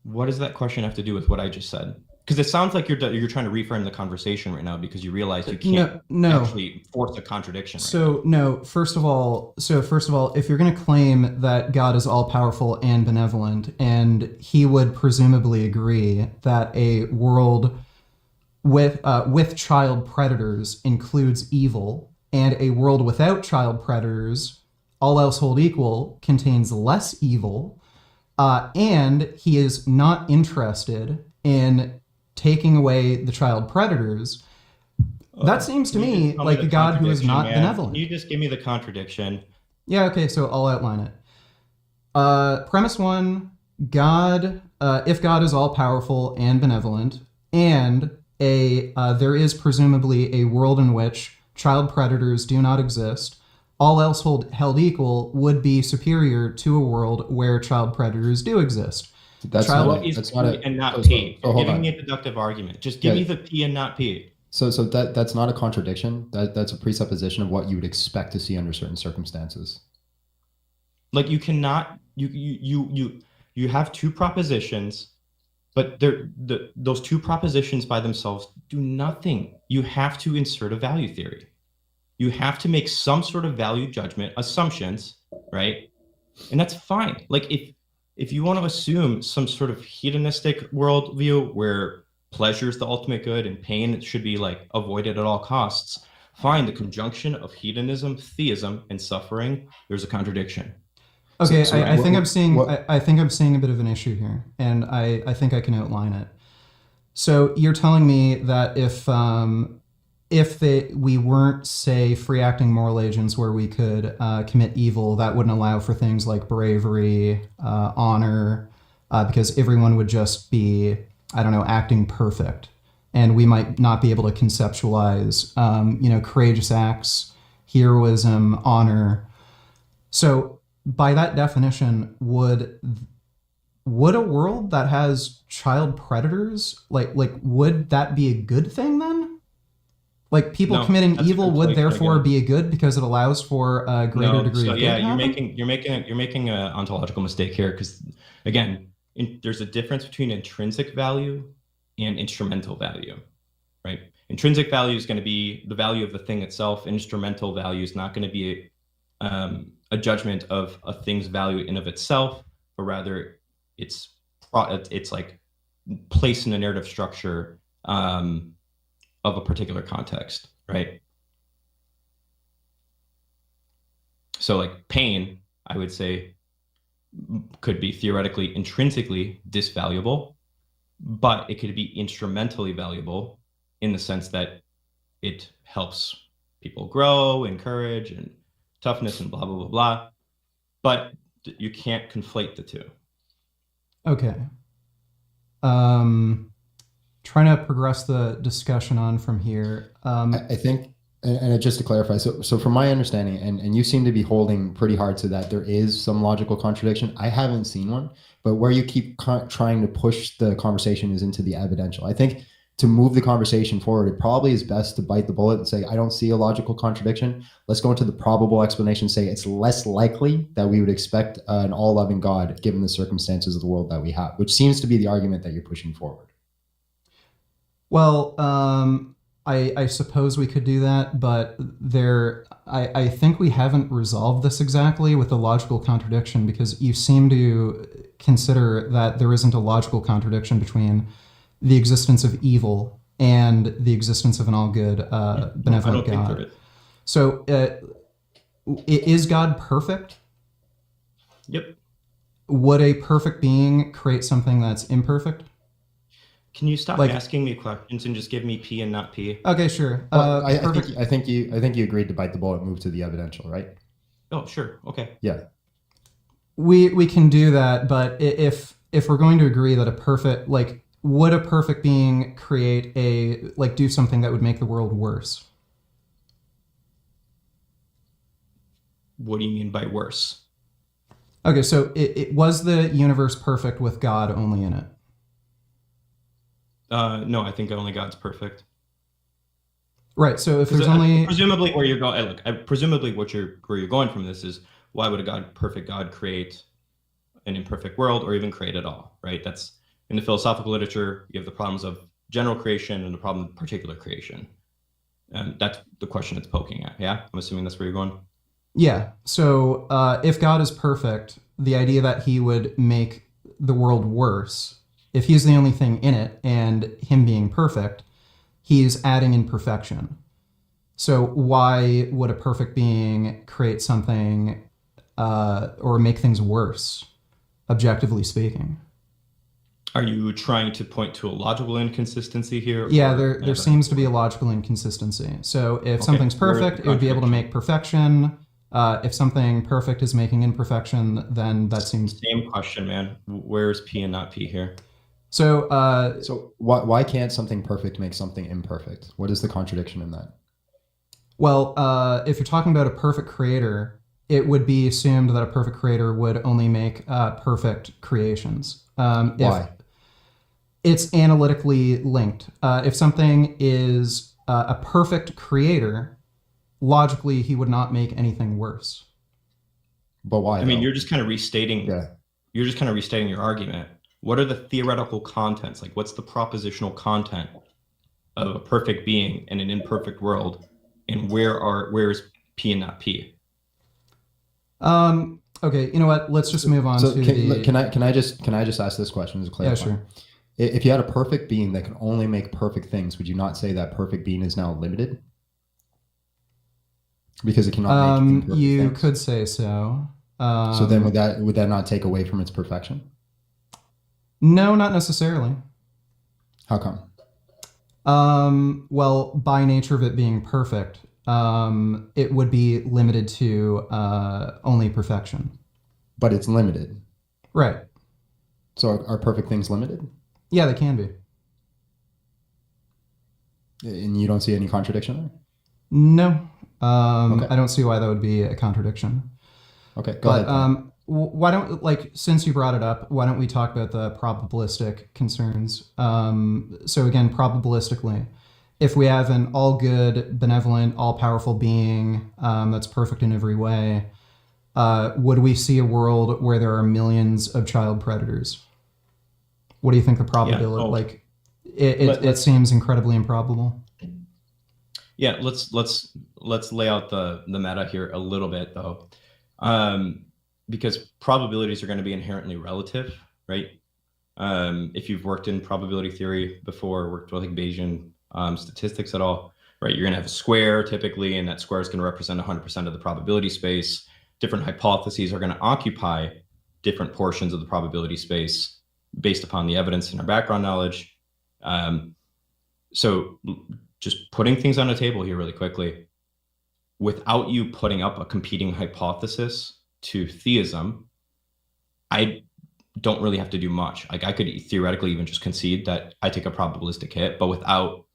What does that question have to do with what I just said? because it sounds like you're trying to reframe the conversation right now because you realize you can't No. actually force a contradiction. So no, first of all, if you're going to claim that God is all powerful and benevolent, and he would presumably agree that a world with child predators includes evil, and a world without child predators, all else hold equal, contains less evil, and he is not interested in taking away the child predators. That seems to me like a God who is not benevolent. Can you just give me the contradiction? Yeah, okay, so I'll outline it. Premise one, God, if God is all powerful and benevolent, and there is presumably a world in which child predators do not exist, all else held equal would be superior to a world where child predators do exist. That's What not is that's P not a and not so, P? so You're hold giving on. me a deductive argument. Just give Yeah. me the P and not P. So that's not a contradiction. That's a presupposition of what you would expect to see under certain circumstances. Like you cannot you have two propositions, but those two propositions by themselves do nothing. You have to insert a value theory. You have to make some sort of value judgment assumptions, right? And that's fine. Like if you want to assume some sort of hedonistic worldview where pleasure is the ultimate good and pain should be like avoided at all costs, fine. The conjunction of hedonism, theism, and suffering, there's a contradiction. Okay, I think I'm seeing a bit of an issue here, and I think I can outline it. So you're telling me that if we weren't, say, free acting moral agents where we could commit evil, that wouldn't allow for things like bravery, honor, because everyone would just be, I don't know, acting perfect, and we might not be able to conceptualize, courageous acts, heroism, honor. So by that definition, would a world that has child predators, like would that be a good thing then? Like people committing evil would therefore be a good because it allows for a greater degree of good. Yeah, you're making an ontological mistake here because again, there's a difference between intrinsic value and instrumental value, right? Intrinsic value is going to be the value of the thing itself. Instrumental value is not going to be a judgment of a thing's value in of itself, but rather it's like placed in a narrative structure of a particular context, right? So like pain, I would say, could be theoretically intrinsically disvaluable, but it could be instrumentally valuable in the sense that it helps people grow, encourage, and toughness and blah, blah, blah, blah. But you can't conflate the two. Okay. Trying to progress the discussion on from here. I think, and just to clarify, so from my understanding, and you seem to be holding pretty hard to that there is some logical contradiction. I haven't seen one, but where you keep trying to push the conversation is into the evidential. I think to move the conversation forward, it probably is best to bite the bullet and say, I don't see a logical contradiction. Let's go into the probable explanation, say it's less likely that we would expect an all-loving God given the circumstances of the world that we have, which seems to be the argument that you're pushing forward. Well, I suppose we could do that, but I think we haven't resolved this exactly with the logical contradiction because you seem to consider that there isn't a logical contradiction between the existence of evil and the existence of an all-good, benevolent God. Think there is. So, is God perfect? Yep. Would a perfect being create something that's imperfect? Can you stop asking me questions and just give me P and not P? Okay, sure. Well, I think you agreed to bite the bullet and move to the evidential, right? Oh, sure. Okay. Yeah. We can do that, but if we're going to agree that would a perfect being create do something that would make the world worse? What do you mean by worse? Okay, so it was the universe perfect with God only in it? No, I think only God's perfect. Right. So if there's only presumably where you're going, presumably where you're going from this is why would a perfect God create an imperfect world or even create at all? Right. That's in the philosophical literature. You have the problems of general creation and the problem of particular creation. And that's the question it's poking at. Yeah, I'm assuming that's where you're going. Yeah. So if God is perfect, the idea that he would make the world worse, if he's the only thing in it and him being perfect, he's adding imperfection. So why would a perfect being create something or make things worse, objectively speaking? Are you trying to point to a logical inconsistency here? Yeah, there seems to be a logical inconsistency. So if something's perfect, it would be able to make perfection. If something perfect is making imperfection, then that seems... Same question, man. Where's P and not P here? So why can't something perfect make something imperfect? What is the contradiction in that? Well, if you're talking about a perfect creator, it would be assumed that a perfect creator would only make perfect creations. Why? It's analytically linked. If something is a perfect creator, logically he would not make anything worse. But why? I mean, you're just kind of restating. Yeah. You're just kind of restating your argument. What are the theoretical contents? Like, what's the propositional content of a perfect being in an imperfect world? And where's P and not P? Okay, you know what? Let's just move on to can I just ask this question to clarify? Yeah, sure. If you had a perfect being that can only make perfect things, would you not say that perfect being is now limited? Because it cannot make imperfect you things? could say so. So then would that not take away from its perfection? No, not necessarily. How come? Well, by nature of it being perfect, it would be limited to only perfection. But it's limited. Right. So are perfect things limited? Yeah, they can be. And you don't see any contradiction there? No. Okay. I don't see why that would be a contradiction. Okay, go ahead. Why don't, like, since you brought it up, why don't we talk about the probabilistic concerns? So again, probabilistically, if we have an all-good, benevolent, all-powerful being that's perfect in every way, would we see a world where there are millions of child predators? What do you think the probability? It seems incredibly improbable. Yeah, let's lay out the meta here a little bit though, because probabilities are going to be inherently relative, right? If you've worked in probability theory before, worked with like Bayesian statistics at all, right? You're going to have a square typically, and that square is going to represent 100% of the probability space. Different hypotheses are going to occupy different portions of the probability space based upon the evidence and our background knowledge. So just putting things on the table here really quickly, without you putting up a competing hypothesis to theism, I don't really have to do much. Like I could theoretically even just concede that I take a probabilistic hit, but without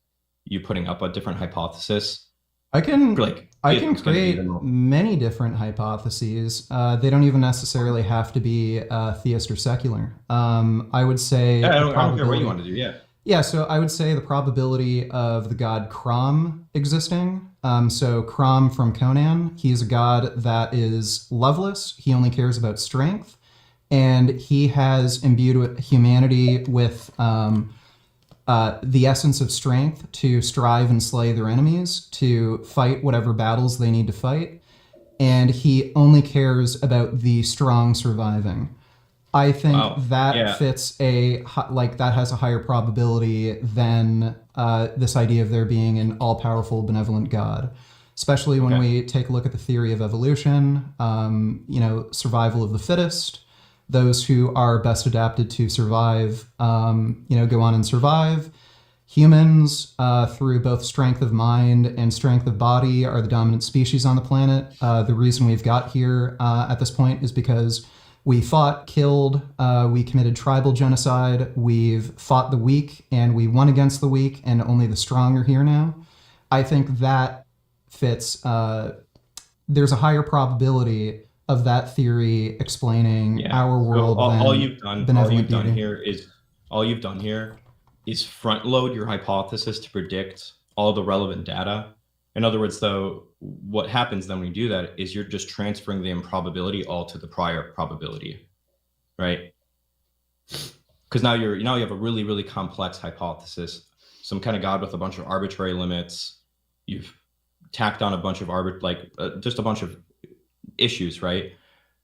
you putting up a different hypothesis, I can create many different hypotheses. They don't even necessarily have to be theist or secular. I would say I don't care what you want to do. Yeah. Yeah, so I would say the probability of the god Crom existing. So Crom from Conan, he's a god that is loveless. He only cares about strength. And he has imbued humanity with the essence of strength to strive and slay their enemies, to fight whatever battles they need to fight. And he only cares about the strong surviving. I think that fits that has a higher probability than this idea of there being an all-powerful, benevolent God. Especially when we take a look at the theory of evolution, survival of the fittest. Those who are best adapted to survive, go on and survive. Humans, through both strength of mind and strength of body, are the dominant species on the planet. The reason we've got here at this point is because we fought, killed, we committed tribal genocide, we've fought the weak, and we won against the weak, and only the strong are here now. I think that fits. There's a higher probability of that theory explaining our world so than all you've done here is front load your hypothesis to predict all the relevant data. In other words, though, what happens then when you do that is you're just transferring the improbability all to the prior probability, right? Because now you have a really, really complex hypothesis. some kind of God with a bunch of arbitrary limits. You've tacked on a bunch of just a bunch of issues, right?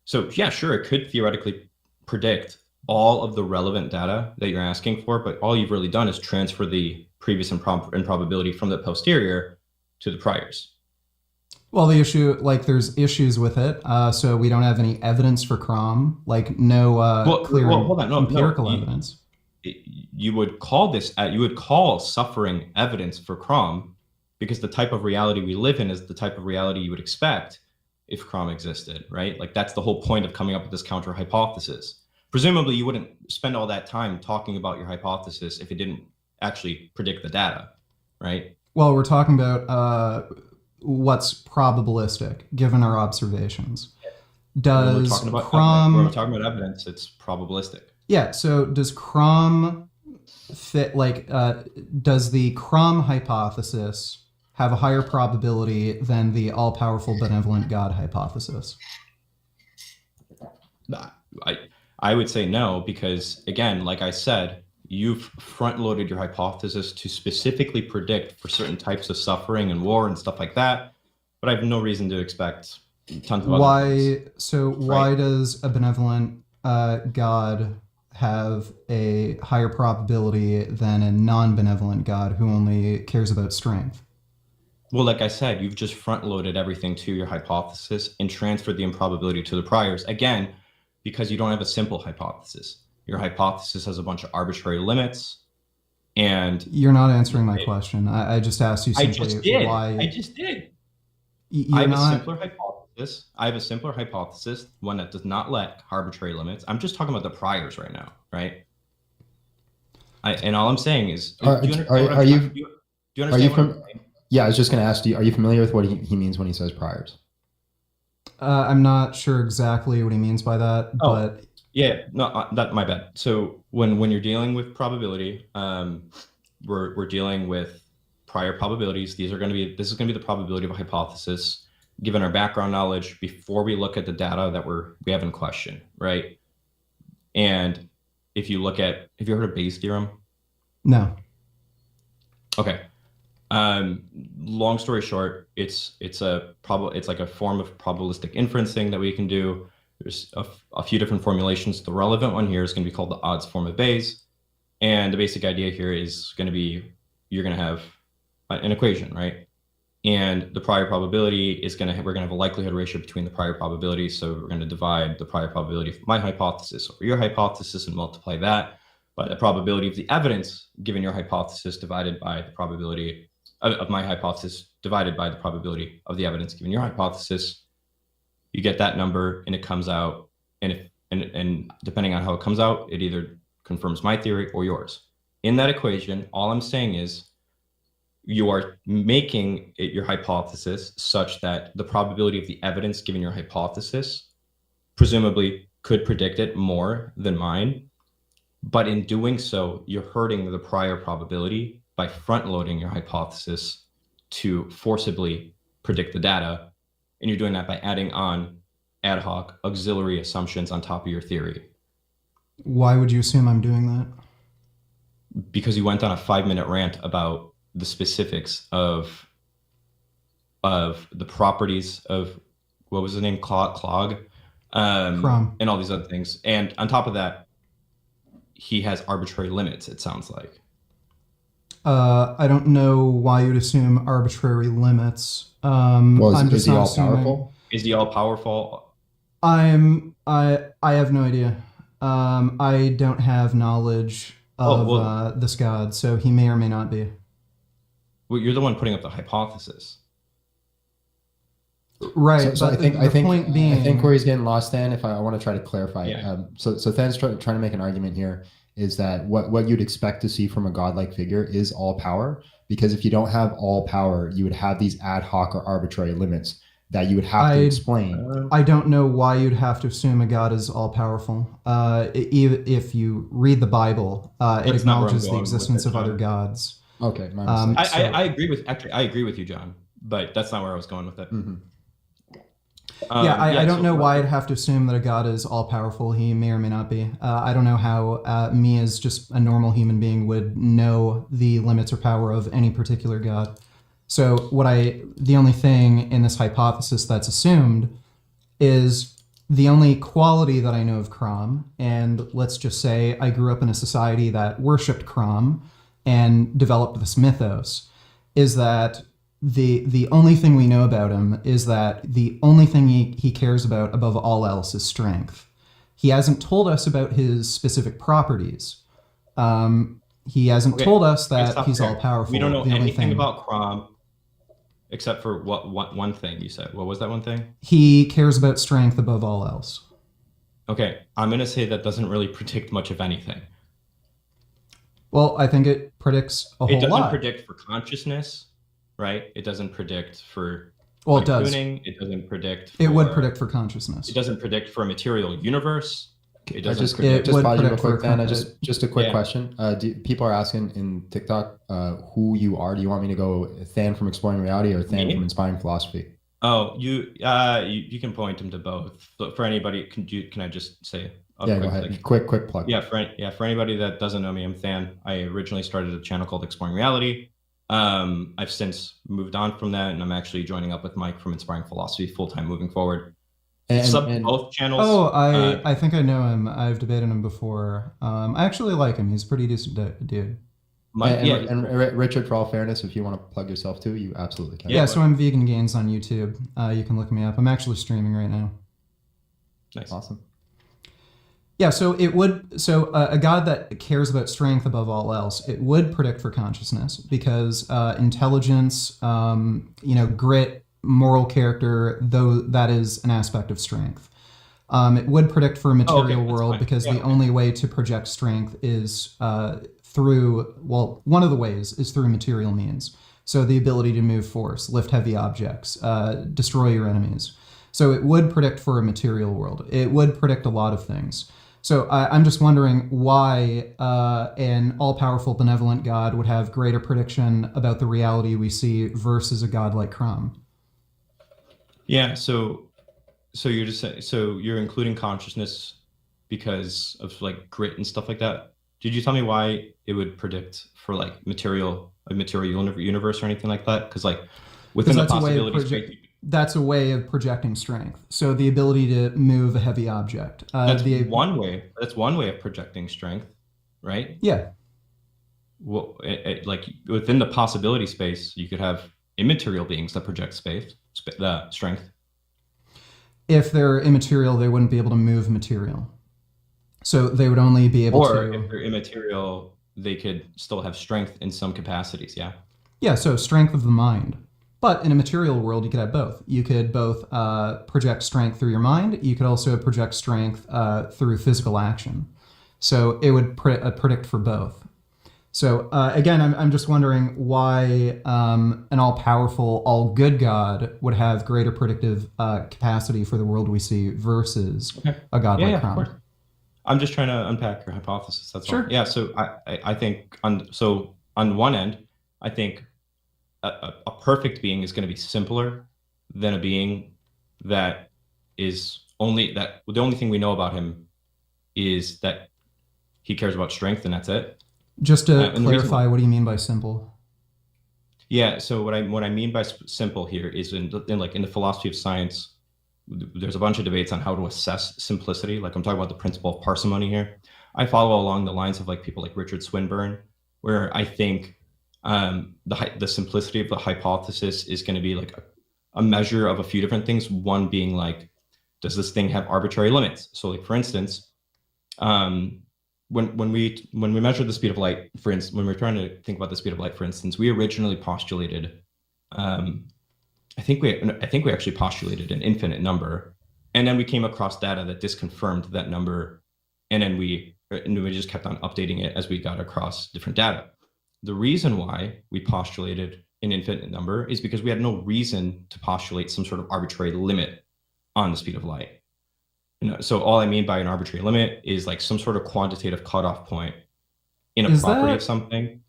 So yeah, sure, it could theoretically predict all of the relevant data that you're asking for, but all you've really done is transfer the previous improbability from the posterior to the priors. Well, the issue, like, there's issues with it. So we don't have any evidence for Crom, like no clear hold on, empirical evidence. You would call suffering evidence for Crom, because the type of reality we live in is the type of reality you would expect if Crom existed, right? Like, that's the whole point of coming up with this counter hypothesis. Presumably, you wouldn't spend all that time talking about your hypothesis if it didn't actually predict the data, right? Well, we're talking about what's probabilistic given our observations. Does when we're talking about evidence, it's probabilistic. Yeah. So does Crom fit? Like, does the Crom hypothesis have a higher probability than the all-powerful benevolent God hypothesis? I would say no, because again, like I said, you've front-loaded your hypothesis to specifically predict for certain types of suffering and war and stuff like that. But I have no reason to expect tons of other things. So why does a benevolent God have a higher probability than a non-benevolent God who only cares about strength? Well, like I said, you've just front-loaded everything to your hypothesis and transferred the improbability to the priors. Again, because you don't have a simple hypothesis. Your hypothesis has a bunch of arbitrary limits, and you're not answering my question. I just asked you simply why. I just did. I have a simpler hypothesis. I have a simpler hypothesis, one that does not lack arbitrary limits. I'm just talking about the priors right now, right? And all I'm saying is, do you understand what I'm saying? Yeah, I was just going to ask you, are you familiar with what he means when he says priors? I'm not sure exactly what he means by that, but yeah, no, that my bad. So when you're dealing with probability, we're dealing with prior probabilities. This is going to be the probability of a hypothesis, given our background knowledge before we look at the data that we have in question, right? And have you heard of Bayes' theorem? No. Okay. Long story short, it's like a form of probabilistic inferencing that we can do. There's a few different formulations. The relevant one here is going to be called the odds form of Bayes. And the basic idea here is going to be, you're going to have an equation, right? And the prior probability we're going to have a likelihood ratio between the prior probabilities. So we're going to divide the prior probability of my hypothesis over your hypothesis and multiply that by the probability of the evidence given your hypothesis divided by the probability of my hypothesis divided by the probability of the evidence given your hypothesis. You get that number and it comes out, and depending on how it comes out, it either confirms my theory or yours. In that equation, all I'm saying is you are making it your hypothesis such that the probability of the evidence given your hypothesis presumably could predict it more than mine. But in doing so, you're hurting the prior probability by front-loading your hypothesis to forcibly predict the data. And you're doing that by adding on ad hoc auxiliary assumptions on top of your theory. Why would you assume I'm doing that? Because you went on a 5-minute rant about the specifics of the properties of, what was the name? Clog? And all these other things. And on top of that, he has arbitrary limits, it sounds like. I don't know why you'd assume arbitrary limits. Is he all powerful? Is he all powerful? I have no idea. I don't have knowledge of this god, so he may or may not be. Well, you're the one putting up the hypothesis. Right. So I think where he's getting lost, then, if I want to try to clarify. Yeah. So Than's trying to make an argument here is that what you'd expect to see from a godlike figure is all power, because if you don't have all power, you would have these ad hoc or arbitrary limits that you would have to explain. I don't know why you'd have to assume a god is all powerful. If you read the Bible, it acknowledges the existence of other gods. Okay, my mistake. I agree with you, John, but that's not where I was going with it. Mm-hmm. I don't So know why I'd have to assume that a god is all powerful. He may or may not be. I don't know how me as just a normal human being would know the limits or power of any particular god. So the only thing in this hypothesis that's assumed is the only quality that I know of Crom, and let's just say I grew up in a society that worshipped Crom and developed this mythos, is that the only thing we know about him is that the only thing he cares about above all else is strength. He hasn't told us about his specific properties. He hasn't told us that he's all powerful. We don't know anything about Crom except for what one thing you said. What was that one thing? He cares about strength above all else. Okay, I'm going to say that doesn't really predict much of anything. Well, I think it predicts a whole lot. It doesn't predict for consciousness, right? It doesn't predict for it does. It doesn't predict for, it would predict for consciousness. It doesn't predict for a material universe. It doesn't just predict. Just pause you real quick, Dan. Just a quick question. People are asking in TikTok who you are. Do you want me to go Than from Exploring Reality or Than from Inspiring Philosophy? Oh, you can point them to both. For anybody, can I just say? Go ahead. Quick plug. For anybody that doesn't know me, I'm Than. I originally started a channel called Exploring Reality. I've since moved on from that, and I'm actually joining up with Mike from Inspiring Philosophy full-time moving forward. And both channels. Oh, I think I know him. I've debated him before. I actually like him. He's a pretty decent dude. Richard, for all fairness, if you want to plug yourself too, you absolutely can. Yeah, so I'm Vegan Gains on YouTube. You can look me up. I'm actually streaming right now. Nice. Awesome. Yeah, so a god that cares about strength above all else, it would predict for consciousness because intelligence, grit, moral character, though that is an aspect of strength. It would predict for a material world because the only way to project strength is one of the ways is through material means. So the ability to move force, lift heavy objects, destroy your enemies. So it would predict for a material world. It would predict a lot of things. So I'm just wondering why an all-powerful benevolent god would have greater prediction about the reality we see versus a god like Crom. Yeah, so you're just saying, so you're including consciousness because of like grit and stuff like that. Did you tell me why it would predict for like a material universe or anything like that? Because like within the possibilities, that's a way of projecting strength. So the ability to move a heavy object. That's one way. That's one way of projecting strength, right? Yeah. Well, like within the possibility space, you could have immaterial beings that project strength. If they're immaterial, they wouldn't be able to move material. So they would only be able to. Or if they're immaterial, they could still have strength in some capacities. Yeah. Yeah. So strength of the mind. But in a material world, you could have both. You could both project strength through your mind. You could also project strength through physical action. So it would predict for both. So again, I'm just wondering why an all-powerful, all-good god would have greater predictive capacity for the world we see versus a god like Crom. I'm just trying to unpack your hypothesis. That's sure. All. Yeah. So I think on one end, I think a perfect being is going to be simpler than a being that is the only thing we know about him is that he cares about strength and that's it. Just to clarify, what do you mean by simple? Yeah, so what I mean by simple here is in the philosophy of science, there's a bunch of debates on how to assess simplicity. Like I'm talking about the principle of parsimony here. I follow along the lines of like people like Richard Swinburne, where I think the simplicity of the hypothesis is going to be like a measure of a few different things. One being like, does this thing have arbitrary limits? So like for instance, when we measure the speed of light, for instance, when we're trying to think about the speed of light, for instance, we originally postulated, I think we actually postulated an infinite number, and then we came across data that disconfirmed that number, and then we just kept on updating it as we got across different data. The reason why we postulated an infinite number is because we had no reason to postulate some sort of arbitrary limit on the speed of light. So all I mean by an arbitrary limit is like some sort of quantitative cutoff point in a property of something.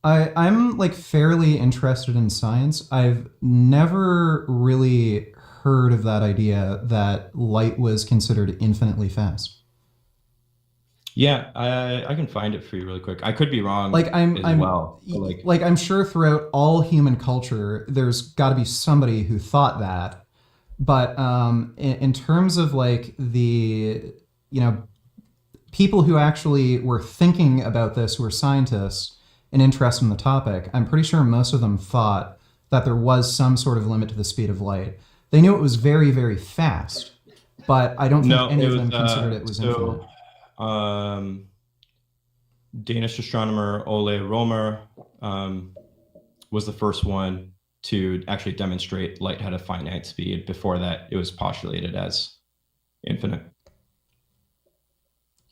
I'm like fairly interested in science. I've never really heard of that idea that light was considered infinitely fast. Yeah, I can find it for you really quick. I could be wrong Like I'm sure throughout all human culture, there's got to be somebody who thought that. But in terms of like the people who actually were thinking about this, who were scientists and interested in the topic, I'm pretty sure most of them thought that there was some sort of limit to the speed of light. They knew it was very, very fast, but I don't think any of them considered it was infinite. Danish astronomer Ole Romer was the first one to actually demonstrate light had a finite speed. Before that, it was postulated as infinite.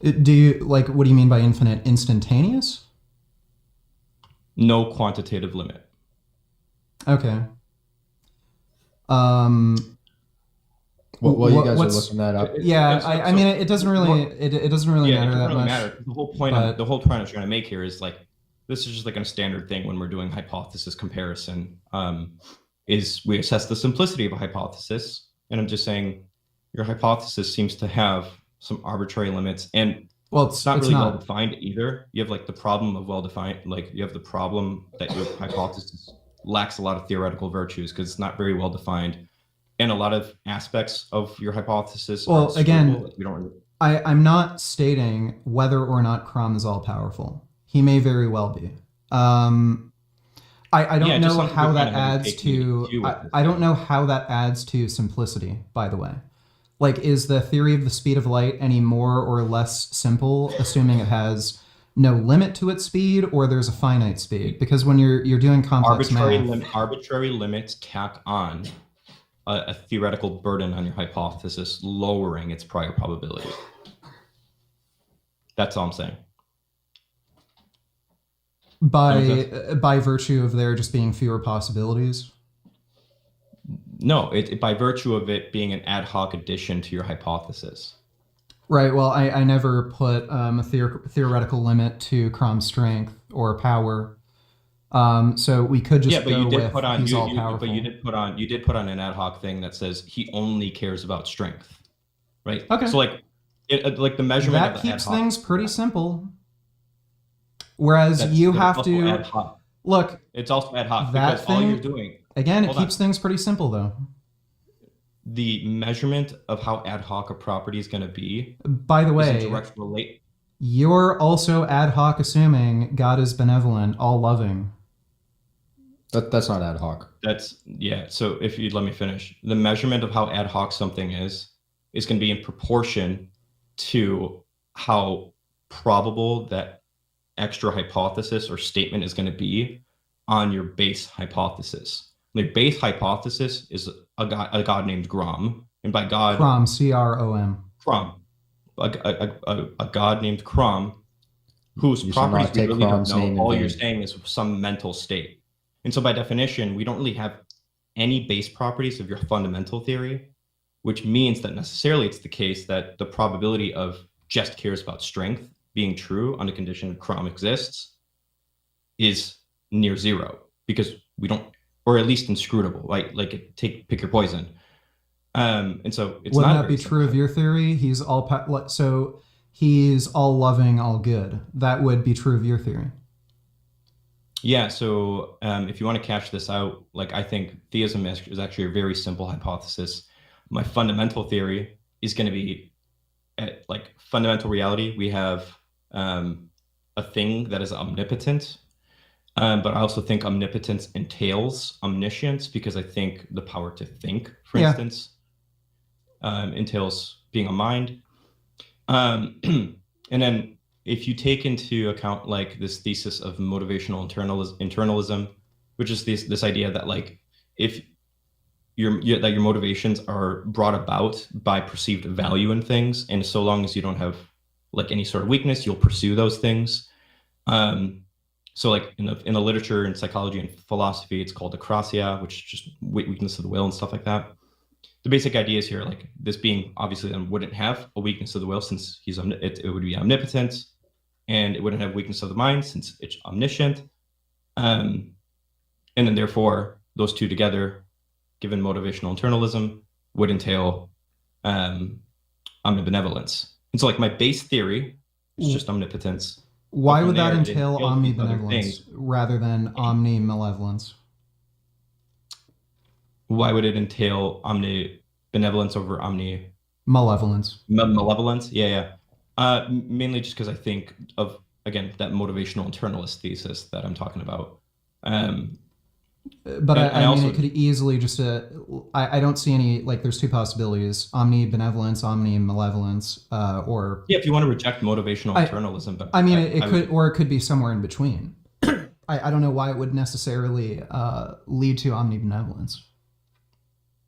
Do you like, what do you mean by infinite? Instantaneous? No quantitative limit. Okay. Well, you guys are looking that up. Yeah, I mean, it doesn't really it doesn't really matter that much. The whole point I'm trying to make here is like, this is just like a standard thing when we're doing hypothesis comparison. Is we assess the simplicity of a hypothesis, and I'm just saying your hypothesis seems to have some arbitrary limits, and it's not really well defined either. You have like the problem of well defined, like you have the problem that your hypothesis lacks a lot of theoretical virtues because it's not very well defined. And a lot of aspects of your hypothesis. Well, again, I'm not stating whether or not Crom is all powerful. He may very well be. I don't know how that adds to. I don't know how that adds to simplicity. By the way, like, is the theory of the speed of light any more or less simple, assuming it has no limit to its speed, or there's a finite speed? Because when you're doing complex arbitrary limits tack on a theoretical burden on your hypothesis, lowering its prior probability. That's all I'm saying. By virtue of there just being fewer possibilities? No, by virtue of it being an ad hoc addition to your hypothesis. Right. Well, I never put a theoretical limit to Crom's strength or power. So we could just go with he's all powerful. But you did put on an ad hoc thing that says he only cares about strength, right? Okay. So like the measurement that keeps things pretty simple. Whereas you have to look. It's also ad hoc because all you're doing again. It keeps things pretty simple though. The measurement of how ad hoc a property is going to be. By the way, you're also ad hoc assuming God is benevolent, all loving. That's not ad hoc. So if you'd let me finish, the measurement of how ad hoc something is going to be in proportion to how probable that extra hypothesis or statement is going to be on your base hypothesis. The base hypothesis is a god named Grom, and by God, Crom, C-R-O-M. Crom, a god named Crom, whose properties we really don't know. All you're saying is some mental state. And so by definition, we don't really have any base properties of your fundamental theory, which means that necessarily it's the case that the probability of just cares about strength being true on the condition Crom exists is near zero, because we don't, or at least inscrutable, right? Like pick your poison. And so it's wouldn't that be true of your theory? He's all he's all loving, all good. That would be true of your theory. Yeah. So if you want to cash this out, like I think theism is actually a very simple hypothesis. My fundamental theory is going to be like fundamental reality. We have a thing that is omnipotent. But I also think omnipotence entails omniscience, because I think the power to think, for instance, entails being a mind. And then if you take into account like this thesis of motivational internalism, which is this idea that like if that your motivations are brought about by perceived value in things, and so long as you don't have like any sort of weakness, you'll pursue those things. So like in the literature in psychology and philosophy, it's called akrasia, which is just weakness of the will and stuff like that. The basic idea is here, like this being obviously then wouldn't have a weakness of the will since it would be omnipotent, and it wouldn't have weakness of the mind since it's omniscient. And then therefore those two together, given motivational internalism, would entail omnibenevolence. And so like my base theory is just omnipotence. Why from would that there, it entail entails these other omnibenevolence things. rather than omnimalevolence? Why would it entail omnibenevolence over Malevolence. malevolence? Yeah. Mainly just because I think of, again, that motivational internalist thesis that I'm talking about. But And I I mean, also- it could easily just. I don't see any, like, there's two possibilities: omnibenevolence, omnimalevolence, or. Yeah, if you want to reject motivational I- internalism, but I mean, it I could, would- or it could be somewhere in between. I don't know why it would necessarily lead to omnibenevolence.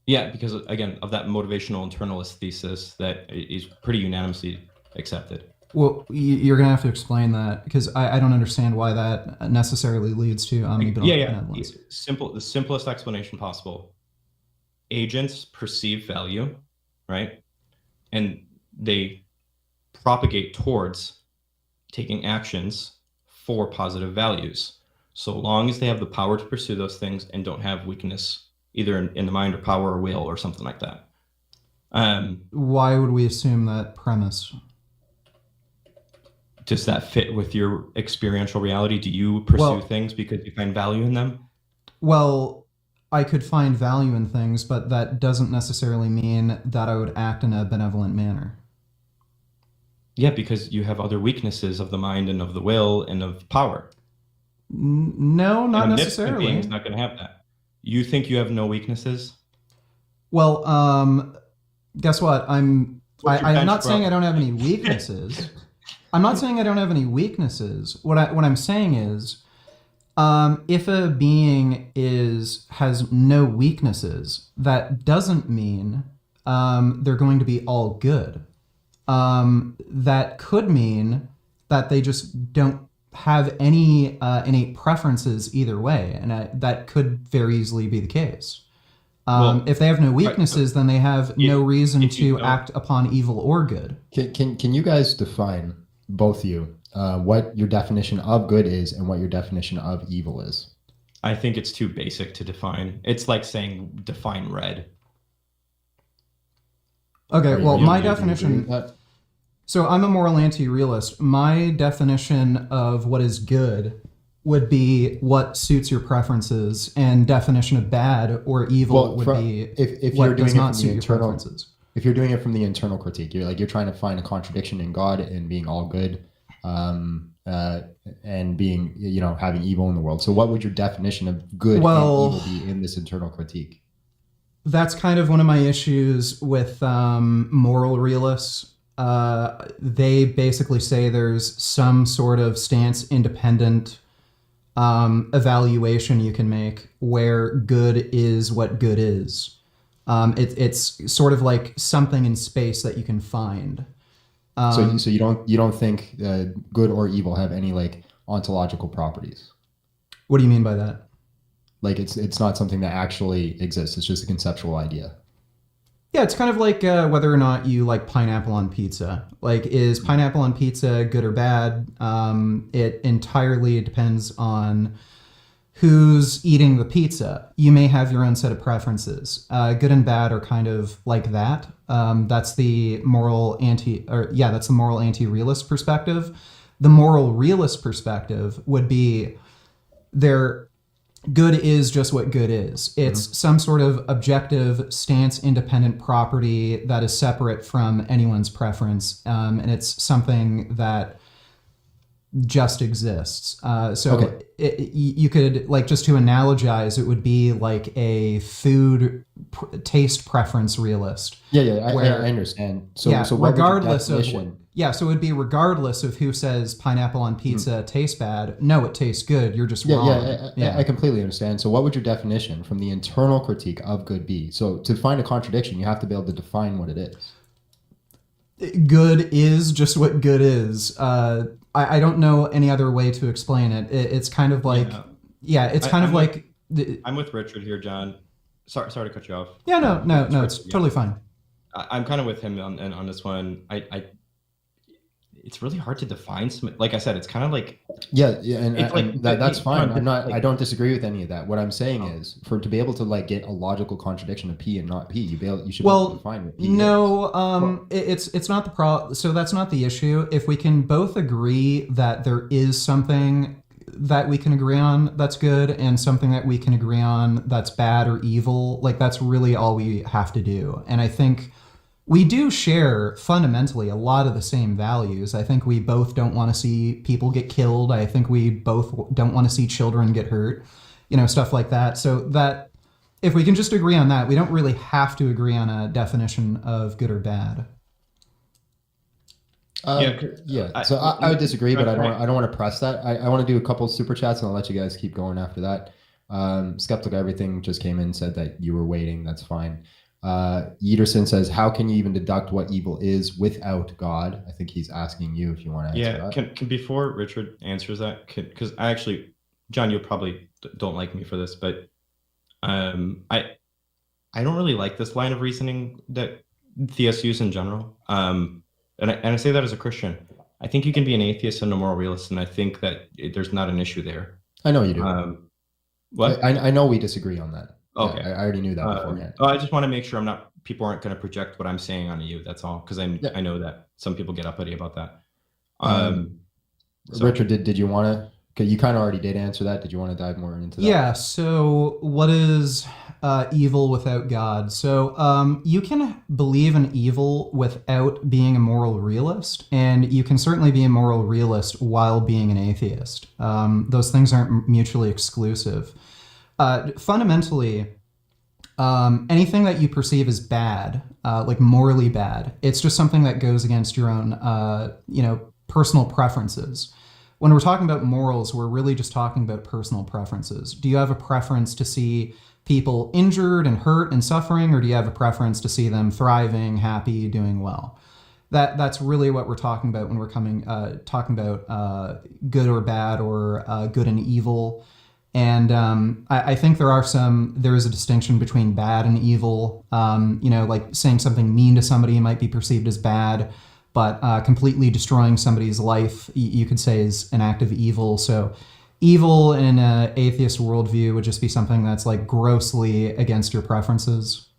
Yeah, because again, of that motivational internalist thesis that is pretty unanimously accepted. Well, you're gonna have to explain that, because I don't understand why that necessarily leads to omnibenevolence. The simplest explanation possible. Agents perceive value, right? And they propagate towards taking actions for positive values. So long as they have the power to pursue those things and don't have weakness, either in the mind or power or will or something like that. Why would we assume that premise? Does that fit with your experiential reality? Do you pursue things because you find value in them? Well, I could find value in things, but that doesn't necessarily mean that I would act in a benevolent manner. Yeah, because you have other weaknesses of the mind and of the will and of power. No, not and necessarily. Being is not going to have that. You think you have no weaknesses? Well, guess what? I'm not saying I don't have any benchmark? weaknesses. I'm not saying I don't have any weaknesses. What I'm saying is, if a being has no weaknesses, that doesn't mean they're going to be all good. That could mean that they just don't have any innate preferences either way, and that could very easily be the case. If they have no weaknesses, then they have no reason to act upon evil or good. Can you guys define, both of you, what your definition of good is and what your definition of evil is? I think it's too basic to define. It's like saying define red. Okay, well, my Do you agree definition. with that? So I'm a moral anti-realist. My definition of what is good would be what suits your preferences, and definition of bad or evil would be if what you're doing does it not from suit the your internal. preferences. If you're doing it from the internal critique, you're trying to find a contradiction in God and being all good, and being, having evil in the world. So what would your definition of good and evil be in this internal critique? That's kind of one of my issues with moral realists. They basically say there's some sort of stance independent evaluation you can make where good is what good is. It's sort of like something in space that you can find. So you don't think good or evil have any like ontological properties? What do you mean by that? Like it's not something that actually exists. It's just a conceptual idea. Yeah, it's kind of like whether or not you like pineapple on pizza. Like, is pineapple on pizza good or bad? It entirely depends on who's eating the pizza. You may have your own set of preferences. Good and bad are kind of like that. That's the moral anti-realist perspective. The moral realist perspective would be good is just what good is. It's some sort of objective, stance-independent property that is separate from anyone's preference, and it's something that just exists. You could, like, just to analogize, it would be like a food taste preference realist. Yeah, I understand. So regardless of so it would be regardless of who says pineapple on pizza tastes bad. No, it tastes good. You're just wrong. I completely understand. So what would your definition from the internal critique of good be? So to find a contradiction, you have to be able to define what it is. Good is just what good is. I don't know any other way to explain it. It's kind of like, I'm with Richard here, John. Sorry to cut you off. Yeah, no, it's totally fine. I'm kind of with him on this one. it's really hard to define some. Like I said, it's kind of like Yeah, it's like that's fine. John, I don't disagree with any of that. What I'm saying oh, is, to be able to like get a logical contradiction of P and not P, you should be able to Well, define what P is. no, well, it's not the problem. So that's not the issue. If we can both agree that there is something that we can agree on that's good and something that we can agree on that's bad or evil, like that's really all we have to do. And I think we do share fundamentally a lot of the same values. I think we both don't want to see people get killed. I think we both don't want to see children get hurt, stuff like that. So that if we can just agree on that, we don't really have to agree on a definition of good or bad. Yeah. So I would disagree, but I don't want to press that. I want to do a couple super chats and I'll let you guys keep going after that. Skeptical Everything just came in, said that you were waiting. That's fine. Yeterson says, how can you even deduct what evil is without God? I think he's asking you if you want to answer that. Can before Richard answers that, because I actually, John, you probably don't like me for this, but I don't really like this line of reasoning that theists use in general. And I say that as a Christian. I think you can be an atheist and a moral realist, and I think that there's not an issue there. I know you do. What? I know we disagree on that. Okay. Yeah, I already knew that beforehand. I just want to make sure people aren't going to project what I'm saying onto you. That's all, because I know that some people get uppity about that. Richard, did you want to? Okay, you kind of already did answer that. Did you want to dive more into that? Yeah. So, what is evil without God? So, you can believe in evil without being a moral realist, and you can certainly be a moral realist while being an atheist. Those things aren't mutually exclusive. Fundamentally, anything that you perceive as bad, like morally bad, it's just something that goes against your own, personal preferences. When we're talking about morals, we're really just talking about personal preferences. Do you have a preference to see people injured and hurt and suffering, or do you have a preference to see them thriving, happy, doing well? That's really what we're talking about when we're talking about good or bad, or good and evil. And I think there is a distinction between bad and evil. Like saying something mean to somebody might be perceived as bad, but completely destroying somebody's life, you could say, is an act of evil. So evil in an atheist worldview would just be something that's like grossly against your preferences.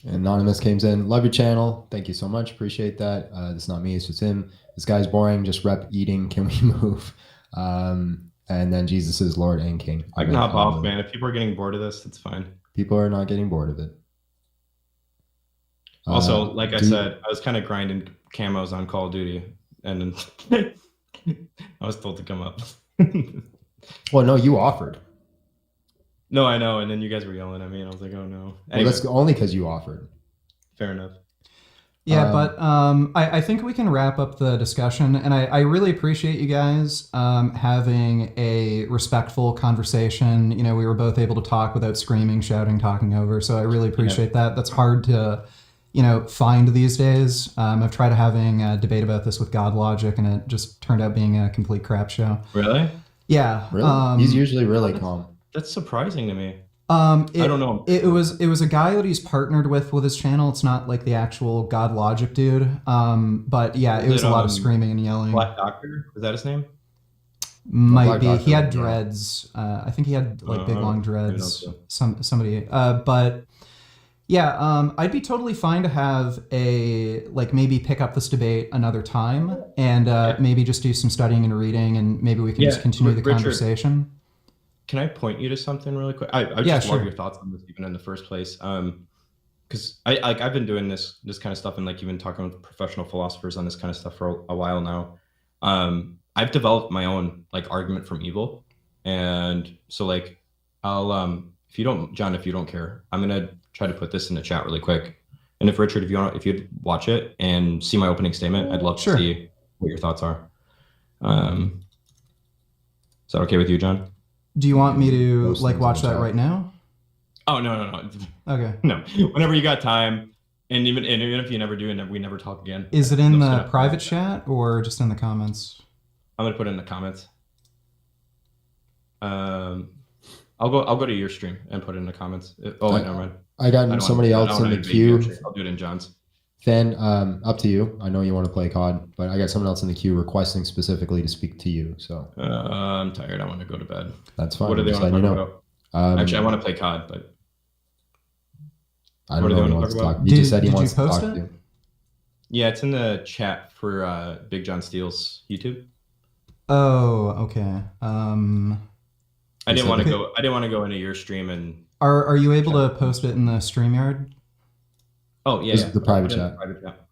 Anonymous came in. Love your channel. Thank you so much. Appreciate that. It's not me. It's just him. This guy's boring. Just rep eating. Can we move? And then Jesus is Lord and King. I can hop off, man. If people are getting bored of this, it's fine. People are not getting bored of it. Also, like I said, I was kind of grinding camos on Call of Duty, and then I was told to come up. Well, no, you offered. No, I know, and then you guys were yelling at me, and I was like, "Oh no!" Anyway. Well, that's only because you offered. Fair enough. Yeah, but I think we can wrap up the discussion, and I really appreciate you guys having a respectful conversation. We were both able to talk without screaming, shouting, talking over, so I really appreciate that. That's hard to find these days. I've tried having a debate about this with God Logic, and it just turned out being a complete crap show. Really? Yeah. Really? He's usually really calm. That's surprising to me. I don't know. It was a guy that he's partnered with his channel. It's not like the actual God Logic dude. But yeah, it was a lot of screaming and yelling. Black Doctor? Is that his name? Might be. He had dreads. I think he had like big long dreads. Somebody. But yeah, I'd be totally fine to have maybe pick up this debate another time and maybe just do some studying and reading, and maybe we can just continue the conversation. Can I point you to something really quick? I just love your thoughts on this even in the first place. Because I've been doing this kind of stuff, and like even talking with professional philosophers on this kind of stuff for a while now. I've developed my own like argument from evil, and so like I'll if you don't care, I'm gonna try to put this in the chat really quick. And if Richard, if you'd watch it and see my opening statement, I'd love to see what your thoughts are. Is that okay with you, John? Do you want me to watch that right now? Oh no. Okay. No. Whenever you got time, and even if you never do, and we never talk again. Is it in the private chat or just in the comments? I'm gonna put it in the comments. I'll go to your stream and put it in the comments. Wait, never mind. I got somebody else in the queue. I'll do it in John's. Then, up to you. I know you want to play COD, but I got someone else in the queue requesting specifically to speak to you. So I'm tired. I want to go to bed. that's fine. What do they Just want to letting talk you about? know. Actually, I want to play COD, but I what don't do know they what he want wants to to talk talk. about? He just said he Did you wants to post talk it? to you. Yeah, it's in the chat for Big John Steele's YouTube. Oh, okay. I didn't said want to that- go. I didn't want to go into your stream and. Are you able to post it in the StreamYard? Oh yeah, This yeah. is the private Put it in chat. private chat.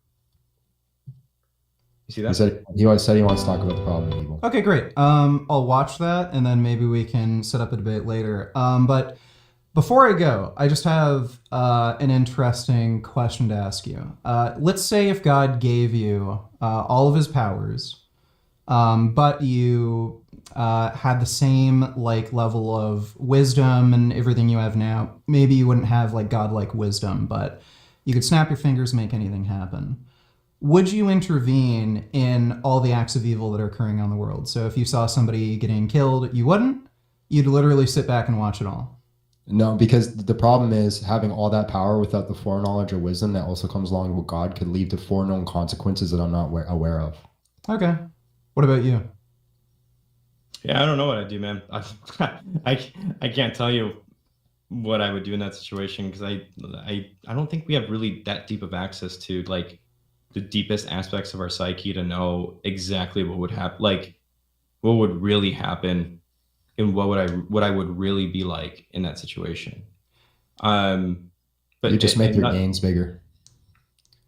You see He that? said he always said he wants to talk about the problem of evil. Okay, great. I'll watch that, and then maybe we can set up a debate later. But before I go, I just have an interesting question to ask you. Let's say if God gave you all of his powers, but you had the same like level of wisdom and everything you have now. Maybe you wouldn't have like godlike wisdom, but you could snap your fingers, make anything happen. Would you intervene in all the acts of evil that are occurring on the world? So if you saw somebody getting killed, you wouldn't. You'd literally sit back and watch it all. No, because the problem is having all that power without the foreknowledge or wisdom that also comes along with God could lead to foreknown consequences that I'm not aware of. Okay. What about you? Yeah, I don't know what I'd do, man. I can't tell you what I would do in that situation because I don't think we have really that deep of access to like the deepest aspects of our psyche to know exactly what would happen, like what would really happen, and what I would really be like in that situation. But You just make your not, gains bigger.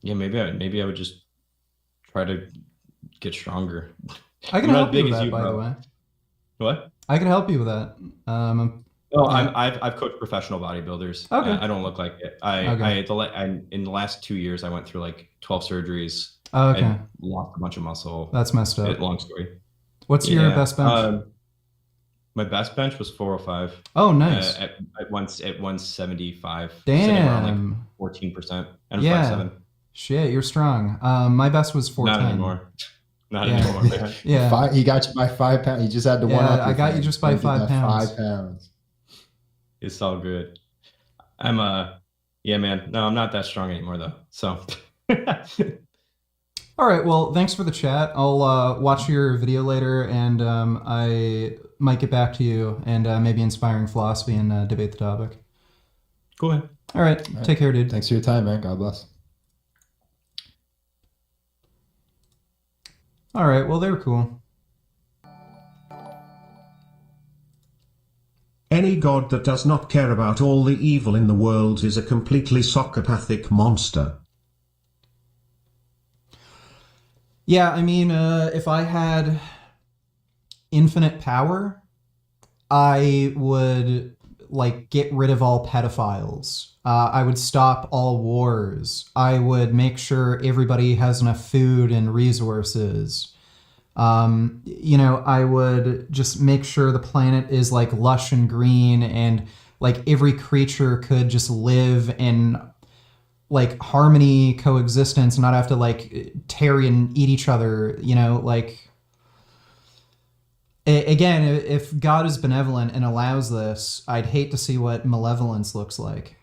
yeah, maybe I would just try to get stronger. I can I'm not help as big you with as that, you, by bro. the way. What? I can help you with that. No, Yeah. I've coached professional bodybuilders. Okay. I don't look like it. In the last 2 years, I went through like 12 surgeries. Oh, okay. I lost a bunch of muscle. That's messed up. Long story. What's your best bench? My best bench was 405. Oh, nice. At 175. Sitting around like Damn. 14%. And I'm Yeah. 5'7". Shit, you're strong. My best was 410. Not anymore. Not Yeah. anymore. Man. Yeah. He got you by 5 pounds. You just had to one up. I got you just by Don't get 5 that pounds. 5 pounds. It's all good. I'm yeah, man. No, I'm not that strong anymore though. So All right. Well, thanks for the chat. I'll watch your video later, and I might get back to you and maybe inspiring philosophy and debate the topic. go ahead. All right. Take care, dude. Thanks for your time, man. God bless. All right. Well, they were cool. Any god that does not care about all the evil in the world is a completely psychopathic monster. Yeah, I mean, if I had infinite power, I would like get rid of all pedophiles. I would stop all wars. I would make sure everybody has enough food and resources. I would just make sure the planet is like lush and green, and like every creature could just live in like harmony, coexistence, and not have to like tear and eat each other. Again, if God is benevolent and allows this, I'd hate to see what malevolence looks like.